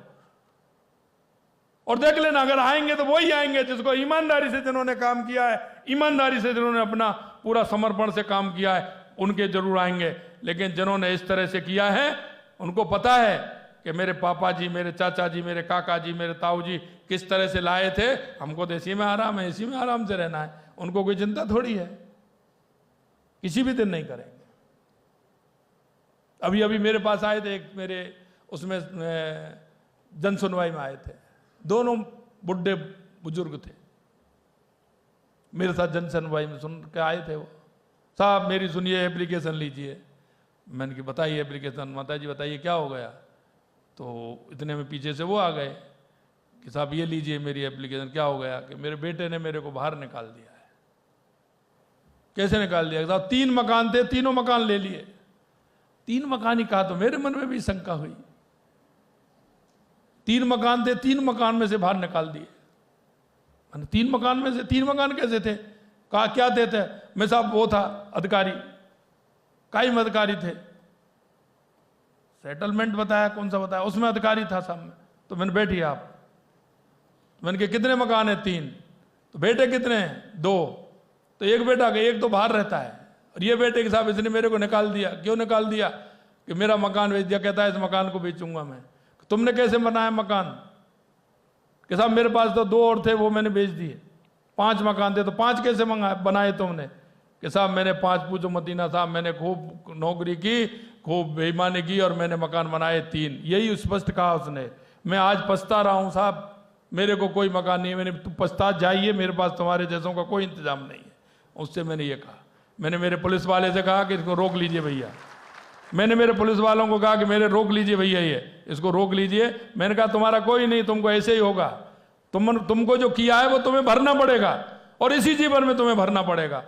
और देख लेना, अगर आएंगे तो वही आएंगे जिसको ईमानदारी से, जिन्होंने काम किया है, ईमानदारी से जिन्होंने अपना पूरा समर्पण से काम किया है, उनके जरूर आएंगे। लेकिन जिन्होंने इस तरह से किया है, उनको पता है कि मेरे पापा जी, मेरे चाचा जी, मेरे काका जी, मेरे ताऊ जी किस तरह से लाए थे, हमको तो इसी में आराम है, इसी में आराम से रहना है, उनको कोई चिंता थोड़ी है, किसी भी दिन नहीं करेंगे। अभी अभी मेरे पास आए थे एक, मेरे उसमें जन सुनवाई में आए थे, दोनों बुढ़े बुजुर्ग थे, मेरे साथ जन सुनवाई में सुन के आए थे। वो साहब मेरी सुनिए, एप्लीकेशन लीजिए। मैंने कि बताइए एप्लीकेशन, माता जी बताइए क्या हो गया? तो इतने में पीछे से वो आ गए कि साहब ये लीजिए मेरी एप्लीकेशन। क्या हो गया? कि मेरे बेटे ने मेरे को बाहर निकाल दिया है। कैसे निकाल दिया? साहब 3 मकान थे, तीनों मकान ले लिए। 3 मकान ही कहा तो मेरे मन में भी शंका हुई, 3 मकान थे, 3 मकान में से बाहर निकाल दिए। 3 मकान में से 3 मकान कैसे थे? कहा क्या देते? मैं साहब वो था अधिकारी, कायम अधिकारी थे। सेटलमेंट बताया, कौन सा बताया, उसमें अधिकारी था सामने। तो मैंने बैठिए आप, मैंने कहा कितने मकान है? 3। तो बेटे कितने हैं? 2। तो एक बेटा का, एक तो बाहर रहता है, और ये बेटे के साहब इसने मेरे को निकाल दिया। क्यों निकाल दिया? कि मेरा मकान बेच दिया। कहता है इस मकान को बेचूंगा मैं। तुमने कैसे बनाया मकान? कि साहब मेरे पास तो 2 और थे, वो मैंने बेच दिए। 5 मकान थे, तो 5 कैसे बनाए तुमने? कि साहब मैंने 5 पूछो मदीना साहब, मैंने खूब नौकरी की, खूब बेईमानी की, और मैंने मकान बनाए 3। यही स्पष्ट कहा उसने। मैं आज पछता रहा हूं साहब, मेरे को कोई मकान नहीं है। मैंने तुम पछता जाइए, मेरे पास तुम्हारे जैसों का कोई इंतजाम नहीं है। उससे मैंने ये कहा। मैंने मेरे पुलिस वाले से कहा कि इसको रोक लीजिए भैया। मैंने मेरे पुलिस वालों को कहा कि मेरे रोक लीजिए भैया, ये इसको रोक लीजिए। मैंने कहा तुम्हारा कोई नहीं, तुमको ऐसे ही होगा, तुमको जो किया है वो तुम्हें भरना पड़ेगा, और इसी जीवन में तुम्हें भरना पड़ेगा।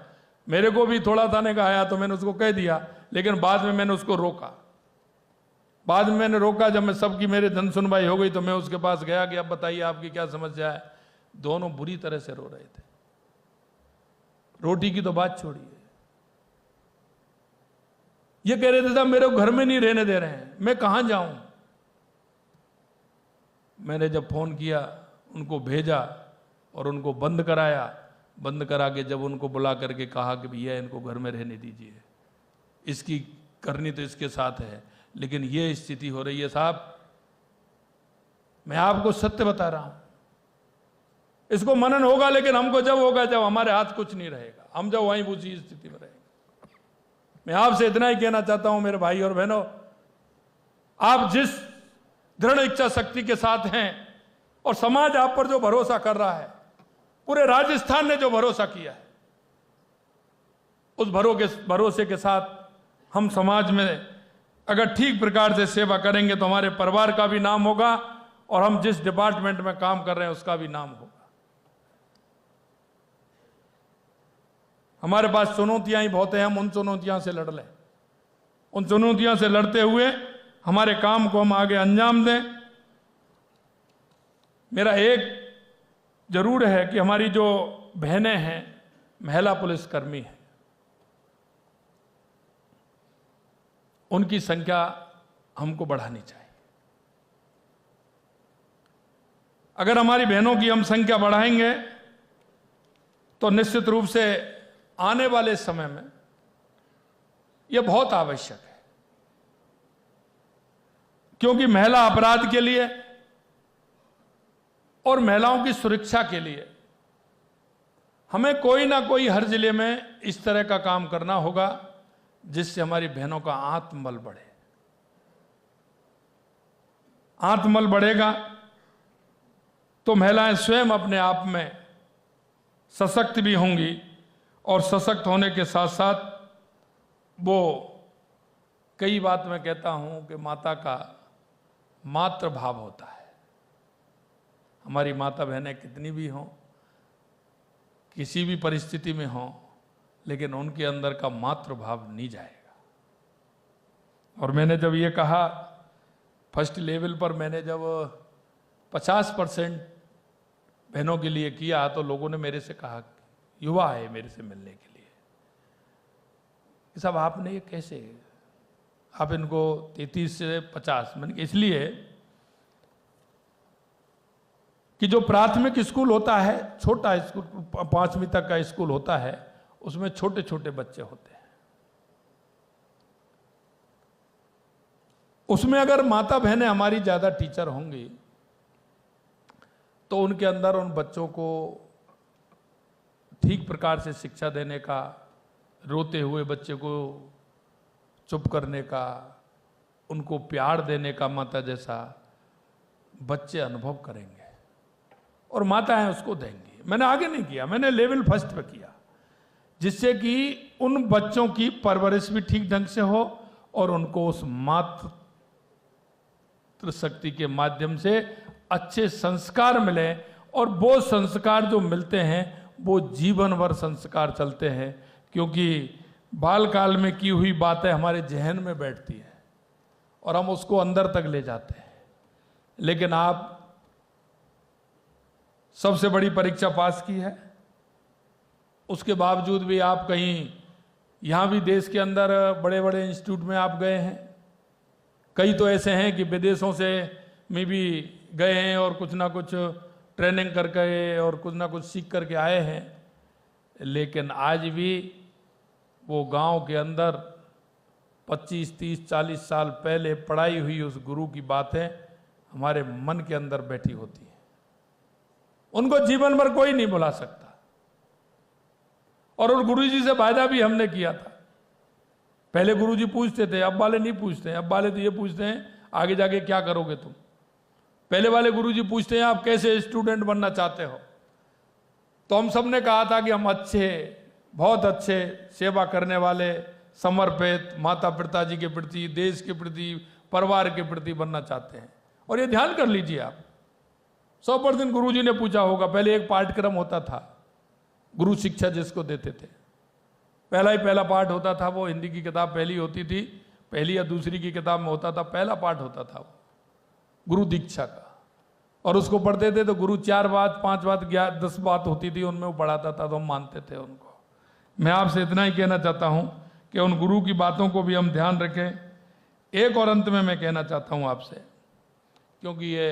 मेरे को भी थोड़ा थाने का आया तो मैंने उसको कह दिया, लेकिन बाद में मैंने उसको रोका। बाद में मैंने रोका, जब मैं सबकी मेरे धन सुनवाई हो गई तो मैं उसके पास गया कि अब बताइए आपकी क्या समस्या है। दोनों बुरी तरह से रो रहे थे। रोटी की तो बात छोड़िए, ये कह रहे थे साहब मेरे को घर में नहीं रहने दे रहे हैं, मैं कहां जाऊं। मैंने जब फोन किया, उनको भेजा और उनको बंद कराया। बंद करा के जब उनको बुला करके कहा कि भैया इनको घर में रहने दीजिए, इसकी करनी तो इसके साथ है, लेकिन ये स्थिति हो रही है साहब, मैं आपको सत्य बता रहा हूं। इसको मनन होगा, लेकिन हमको जब होगा जब हमारे हाथ कुछ नहीं रहेगा, हम जब वहीं उसी स्थिति में रहेंगे। मैं आपसे इतना ही कहना चाहता हूं मेरे भाई और बहनों, आप जिस दृढ़ इच्छा शक्ति के साथ हैं और समाज आप पर जो भरोसा कर रहा है, पूरे राजस्थान ने जो भरोसा किया है, उस भरोसे के साथ हम समाज में अगर ठीक प्रकार से सेवा करेंगे तो हमारे परिवार का भी नाम होगा और हम जिस डिपार्टमेंट में काम कर रहे हैं उसका भी नाम होगा। हमारे पास चुनौतियां ही बहुत हैं, हम उन चुनौतियों से लड़ लें। उन चुनौतियों से लड़ते हुए हमारे काम को हम आगे अंजाम दें। मेरा एक जरूर है कि हमारी जो बहनें हैं, महिला पुलिसकर्मी हैं, उनकी संख्या हमको बढ़ानी चाहिए। अगर हमारी बहनों की हम संख्या बढ़ाएंगे तो निश्चित रूप से आने वाले समय में यह बहुत आवश्यक है, क्योंकि महिला अपराध के लिए और महिलाओं की सुरक्षा के लिए हमें कोई ना कोई हर जिले में इस तरह का काम करना होगा जिससे हमारी बहनों का आत्मबल बढ़े। आत्मबल बढ़ेगा तो महिलाएं स्वयं अपने आप में सशक्त भी होंगी और सशक्त होने के साथ साथ वो, कई बात मैं कहता हूं कि माता का मातृ भाव होता है। हमारी माता बहनें कितनी भी हों, किसी भी परिस्थिति में हों, लेकिन उनके अंदर का मातृ भाव नहीं जाएगा। और मैंने जब ये कहा फर्स्ट लेवल पर, मैंने जब 50% बहनों के लिए किया तो लोगों ने मेरे से कहा, युवा आए मेरे से मिलने के लिए कि साहब आपने ये कैसे, आप इनको 33 से 50, मैंने इसलिए कि जो प्राथमिक स्कूल होता है, छोटा स्कूल 5वीं तक का स्कूल होता है, उसमें छोटे छोटे बच्चे होते हैं। उसमें अगर माता बहनें हमारी ज्यादा टीचर होंगी तो उनके अंदर उन बच्चों को ठीक प्रकार से शिक्षा देने का, रोते हुए बच्चे को चुप करने का, उनको प्यार देने का माता जैसा बच्चे अनुभव करेंगे और माताएं उसको देंगी। मैंने आगे नहीं किया, मैंने लेवल फर्स्ट पे किया, जिससे कि उन बच्चों की परवरिश भी ठीक ढंग से हो और उनको उस मातृ शक्ति के माध्यम से अच्छे संस्कार मिले, और वो संस्कार जो मिलते हैं वो जीवन भर संस्कार चलते हैं, क्योंकि बाल काल में की हुई बातें हमारे जहन में बैठती हैं और हम उसको अंदर तक ले जाते हैं। लेकिन आप सबसे बड़ी परीक्षा पास की है, उसके बावजूद भी आप कहीं, यहां भी देश के अंदर बड़े बड़े इंस्टीट्यूट में आप गए हैं, कई तो ऐसे हैं कि विदेशों से में भी गए हैं और कुछ ना कुछ ट्रेनिंग करके और कुछ ना कुछ सीख करके आए हैं, लेकिन आज भी वो गांव के अंदर 25, 30, 40 साल पहले पढ़ाई हुई उस गुरु की बातें हमारे मन के अंदर बैठी होती है। उनको जीवन भर कोई नहीं भुला सकता। और उन गुरु जी से वायदा भी हमने किया था। पहले गुरु जी पूछते थे, अब वाले नहीं पूछते हैं। अब वाले तो ये पूछते हैं आगे जाके क्या करोगे तुम। पहले वाले गुरु जी पूछते हैं आप कैसे स्टूडेंट बनना चाहते हो। तो हम सब ने कहा था कि हम अच्छे, बहुत अच्छे सेवा करने वाले, समर्पित, माता पिता जी के प्रति, देश के प्रति, परिवार के प्रति बनना चाहते हैं। और ये ध्यान कर लीजिए आप, 100% गुरु जी ने पूछा होगा। पहले एक पाठ्यक्रम होता था, गुरु शिक्षा जिसको देते थे, पहला ही पहला पाठ होता था, वो हिंदी की किताब पहली होती थी, पहली या दूसरी की किताब में होता था, पहला पाठ होता था वो गुरु दीक्षा का, और उसको पढ़ते थे तो गुरु 4 बात 5 बात 10 बात होती थी उनमें वो पढ़ाता था, तो हम मानते थे उनको। मैं आपसे इतना ही कहना चाहता हूं कि उन गुरु की बातों को भी हम ध्यान रखें। एक और अंत में मैं कहना चाहता हूं आपसे, क्योंकि ये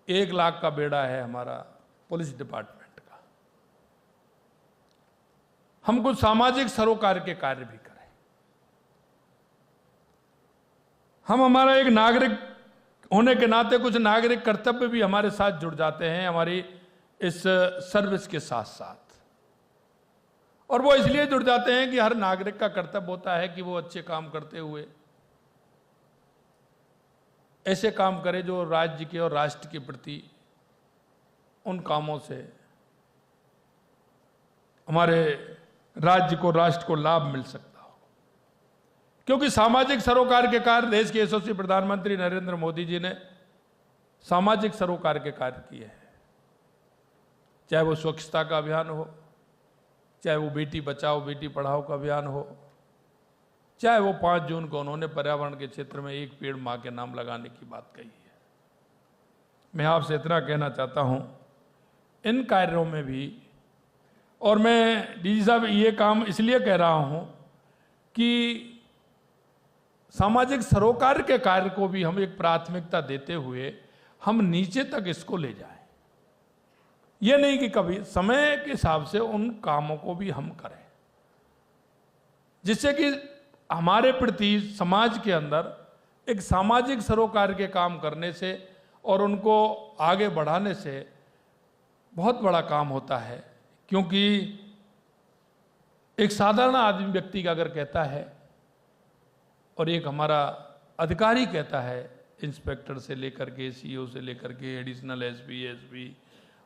1 लाख का बेड़ा है हमारा पुलिस डिपार्टमेंट का, हम कुछ सामाजिक सरोकार के कार्य भी करें। हम हमारा एक नागरिक होने के नाते कुछ नागरिक कर्तव्य भी हमारे साथ जुड़ जाते हैं हमारी इस सर्विस के साथ साथ, और वो इसलिए जुड़ जाते हैं कि हर नागरिक का कर्तव्य होता है कि वो अच्छे काम करते हुए ऐसे काम करे जो राज्य के और राष्ट्र के प्रति उन कामों से हमारे राज्य को, राष्ट्र को लाभ मिल सकता हो। क्योंकि सामाजिक सरोकार के कार्य देश के यशस्वी प्रधानमंत्री नरेंद्र मोदी जी ने सामाजिक सरोकार के कार्य किए हैं, चाहे वो स्वच्छता का अभियान हो, चाहे वो बेटी बचाओ बेटी पढ़ाओ का अभियान हो, चाहे वो 5 जून को उन्होंने पर्यावरण के क्षेत्र में 1 पेड़ मां के नाम लगाने की बात कही है। मैं आपसे इतना कहना चाहता हूं इन कार्यों में भी, और मैं डीजी साहब ये काम इसलिए कह रहा हूं कि सामाजिक सरोकार के कार्य को भी हम एक प्राथमिकता देते हुए हम नीचे तक इसको ले जाएं। ये नहीं कि कभी समय के हिसाब से उन कामों को भी हम करें, जिससे कि हमारे प्रति समाज के अंदर एक सामाजिक सरोकार के काम करने से और उनको आगे बढ़ाने से बहुत बड़ा काम होता है। क्योंकि एक साधारण आदमी व्यक्ति का अगर कहता है और एक हमारा अधिकारी कहता है, इंस्पेक्टर से लेकर के सीईओ से लेकर के एडिशनल एसपी, एसपी,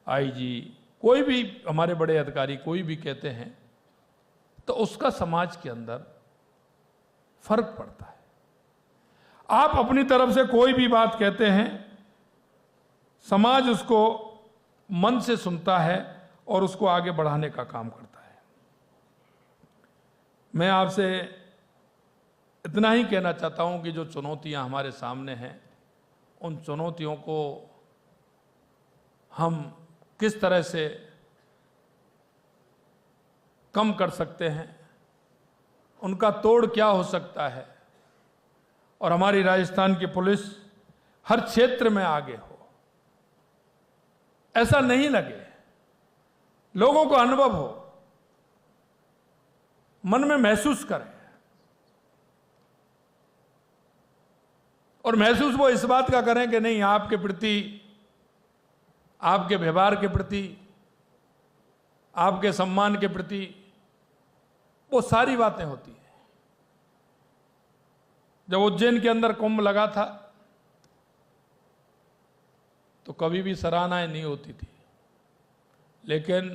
आईजी, कोई भी हमारे बड़े अधिकारी कोई भी कहते हैं, तो उसका समाज के अंदर फर्क पड़ता है। आप अपनी तरफ से कोई भी बात कहते हैं, समाज उसको मन से सुनता है और उसको आगे बढ़ाने का काम करता है। मैं आपसे इतना ही कहना चाहता हूं कि जो चुनौतियां हमारे सामने हैं, उन चुनौतियों को हम किस तरह से कम कर सकते हैं, उनका तोड़ क्या हो सकता है, और हमारी राजस्थान की पुलिस हर क्षेत्र में आगे हो, ऐसा नहीं लगे, लोगों को अनुभव हो, मन में महसूस करें, और महसूस वो इस बात का करें कि नहीं, आपके प्रति, आपके व्यवहार के प्रति, आपके सम्मान के प्रति वो सारी बातें होती हैं। जब उज्जैन के अंदर कुंभ लगा था तो कभी भी सराहनाएं नहीं होती थी, लेकिन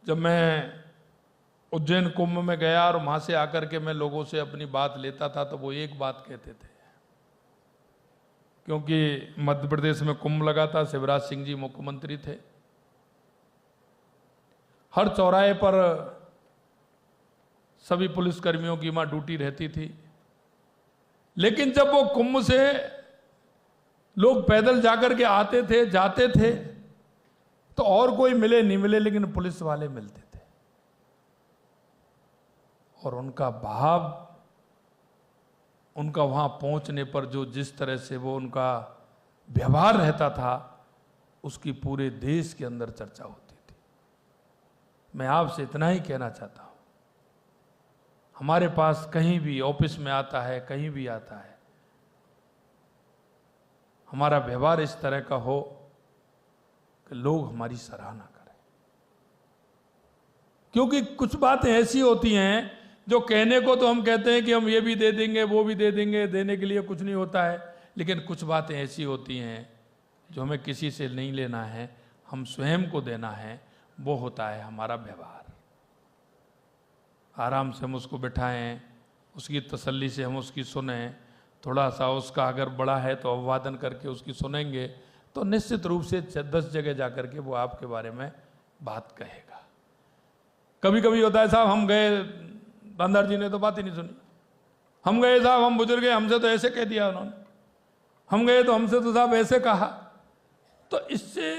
जब मैं उज्जैन कुंभ में गया और वहां से आकर के मैं लोगों से अपनी बात लेता था, तो वो एक बात कहते थे, क्योंकि मध्य प्रदेश में कुंभ लगा था, शिवराज सिंह जी मुख्यमंत्री थे, हर चौराहे पर सभी पुलिसकर्मियों की वहां ड्यूटी रहती थी। लेकिन जब वो कुंभ से लोग पैदल जाकर के आते थे, जाते थे, तो और कोई मिले नहीं मिले, लेकिन पुलिस वाले मिलते थे, और उनका भाव, उनका वहां पहुंचने पर जो जिस तरह से वो उनका व्यवहार रहता था, उसकी पूरे देश के अंदर चर्चा होती थी। मैं आपसे इतना ही कहना चाहता हूं, हमारे पास कहीं भी ऑफिस में आता है, कहीं भी आता है, हमारा व्यवहार इस तरह का हो कि लोग हमारी सराहना करें। क्योंकि कुछ बातें ऐसी होती हैं जो कहने को तो हम कहते हैं कि हम ये भी दे देंगे, वो भी दे देंगे, देने के लिए कुछ नहीं होता है, लेकिन कुछ बातें ऐसी होती हैं जो हमें किसी से नहीं लेना है, हम स्वयं को देना है। वो होता है हमारा व्यवहार। आराम से हम उसको बिठाएं, उसकी तसल्ली से हम उसकी सुने, थोड़ा सा उसका अगर बड़ा है तो अभिवादन करके उसकी सुनेंगे, तो निश्चित रूप से 10 जगह जाकर के वो आपके बारे में बात कहेगा। कभी कभी होता है साहब, हम गए धनधर जी ने तो बात ही नहीं सुनी। हम गए साहब, हम बुजुर्ग हैं, हमसे तो ऐसे कह दिया उन्होंने, हम गए तो हमसे तो साहब ऐसे कहा। तो इससे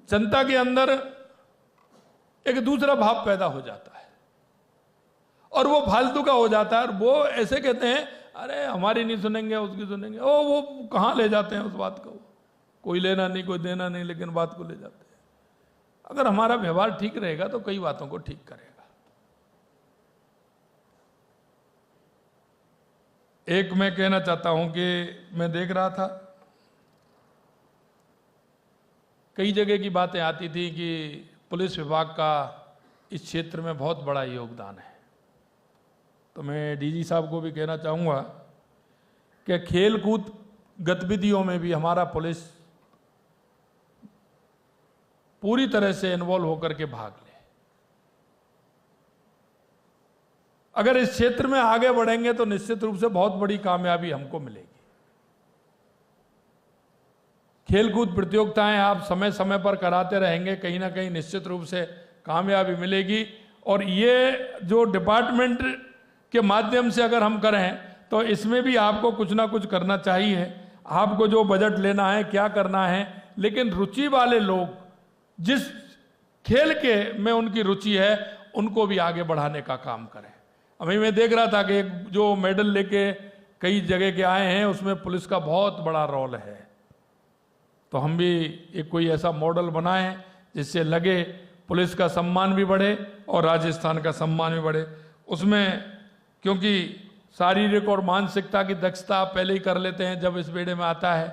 जनता के अंदर एक दूसरा भाव पैदा हो जाता है और वो फालतू का हो जाता है। और वो ऐसे कहते हैं, अरे हमारी नहीं सुनेंगे, उसकी सुनेंगे। वो कहाँ ले जाते हैं उस बात को, कोई लेना नहीं कोई देना नहीं, लेकिन बात को ले जाते हैं। अगर हमारा व्यवहार ठीक रहेगा तो कई बातों को ठीक करेगा। एक मैं कहना चाहता हूं कि मैं देख रहा था कई जगह की बातें आती थी कि पुलिस विभाग का इस क्षेत्र में बहुत बड़ा योगदान है। तो मैं डीजी साहब को भी कहना चाहूँगा कि खेल कूद गतिविधियों में भी हमारा पुलिस पूरी तरह से इन्वॉल्व होकर के भाग ले। अगर इस क्षेत्र में आगे बढ़ेंगे तो निश्चित रूप से बहुत बड़ी कामयाबी हमको मिलेगी। खेलकूद प्रतियोगिताएं आप समय समय पर कराते रहेंगे, कहीं ना कहीं निश्चित रूप से कामयाबी मिलेगी। और ये जो डिपार्टमेंट के माध्यम से अगर हम करें तो इसमें भी आपको कुछ ना कुछ करना चाहिए। आपको जो बजट लेना है, क्या करना है, लेकिन रुचि वाले लोग जिस खेल के में उनकी रुचि है उनको भी आगे बढ़ाने का काम करें। अभी मैं देख रहा था कि एक जो मेडल लेके कई जगह के आए हैं उसमें पुलिस का बहुत बड़ा रोल है। तो हम भी एक कोई ऐसा मॉडल बनाएं जिससे लगे पुलिस का सम्मान भी बढ़े और राजस्थान का सम्मान भी बढ़े। उसमें क्योंकि शारीरिक और मानसिकता की दक्षता आप पहले ही कर लेते हैं जब इस बेड़े में आता है,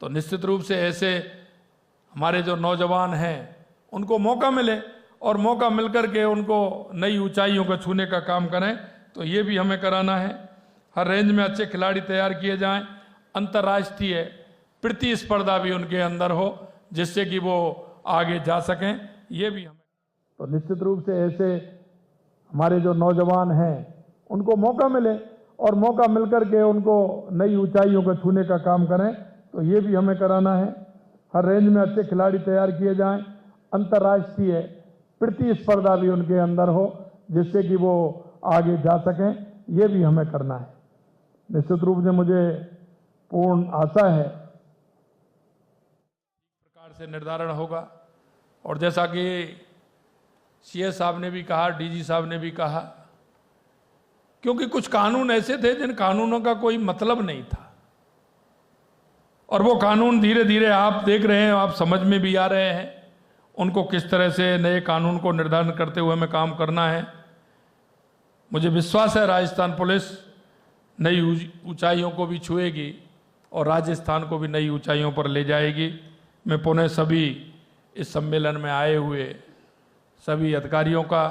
तो निश्चित रूप से ऐसे हमारे जो नौजवान हैं उनको मौका मिले और मौका मिलकर के उनको नई ऊंचाइयों को छूने का काम करें। तो ये भी हमें कराना है। हर रेंज में अच्छे खिलाड़ी तैयार किए जाएं, अंतर्राष्ट्रीय प्रतिस्पर्धा भी उनके अंदर हो जिससे कि वो आगे जा सकें, ये भी हमें। तो निश्चित रूप से ऐसे हमारे जो नौजवान हैं उनको मौका मिले और मौका मिलकर के उनको नई ऊंचाइयों को छूने का काम करें। तो ये भी हमें कराना है। हर रेंज में अच्छे खिलाड़ी तैयार किए जाएं, अंतर्राष्ट्रीय प्रतिस्पर्धा भी उनके अंदर हो जिससे कि वो आगे जा सकें, ये भी हमें करना है। निश्चित रूप से मुझे पूर्ण आशा है प्रकार से निर्धारण होगा। और जैसा कि सीएस साहब ने भी कहा, डीजी साहब ने भी कहा, क्योंकि कुछ कानून ऐसे थे जिन कानूनों का कोई मतलब नहीं था और वो कानून धीरे धीरे आप देख रहे हैं, आप समझ में भी आ रहे हैं उनको किस तरह से नए कानून को निर्धारण करते हुए हमें काम करना है। मुझे विश्वास है राजस्थान पुलिस नई ऊंचाइयों को भी छुएगी और राजस्थान को भी नई ऊंचाइयों पर ले जाएगी। मैं पुनः सभी इस सम्मेलन में आए हुए सभी अधिकारियों का,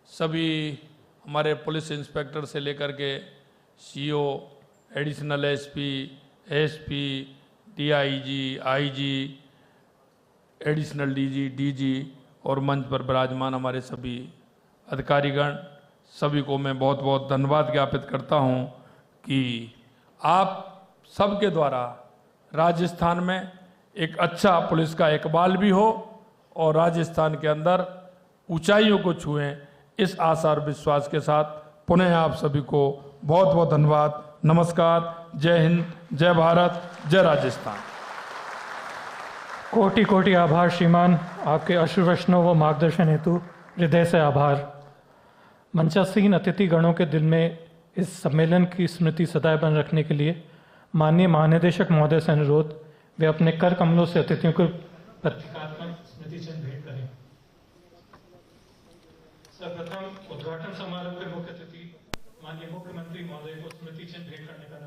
सभी हमारे पुलिस इंस्पेक्टर से लेकर के CO, additional SP, SP, DIG, IG, additional DG, DG और मंच पर विराजमान हमारे सभी अधिकारीगण, सभी को मैं बहुत बहुत धन्यवाद ज्ञापित करता हूं कि आप सबके द्वारा राजस्थान में एक अच्छा पुलिस का इकबाल भी हो और राजस्थान के अंदर ऊंचाइयों को छुएं। इस आशा और विश्वास के साथ पुनः आप सभी को बहुत बहुत धन्यवाद। नमस्कार, जय हिंद, जय भारत, जय राजस्थान। कोटि कोटि आभार श्रीमान, आपके अश्रुवचनों व मार्गदर्शन हेतु हृदय से आभार। मंचासीन अतिथिगणों के दिल में इस सम्मेलन की स्मृति सदैव बन रखने के लिए माननीय महानिदेशक महोदय से अनुरोध, वे अपने कर कमलों से अतिथियों को प्रतीकात्मक स्मृति चिन्ह भेंट करें। सर्वप्रथम उद्घाटन समारोह के मुख्य अतिथि माननीय मुख्यमंत्री महोदय को स्मृति चिन्ह भेंट करने का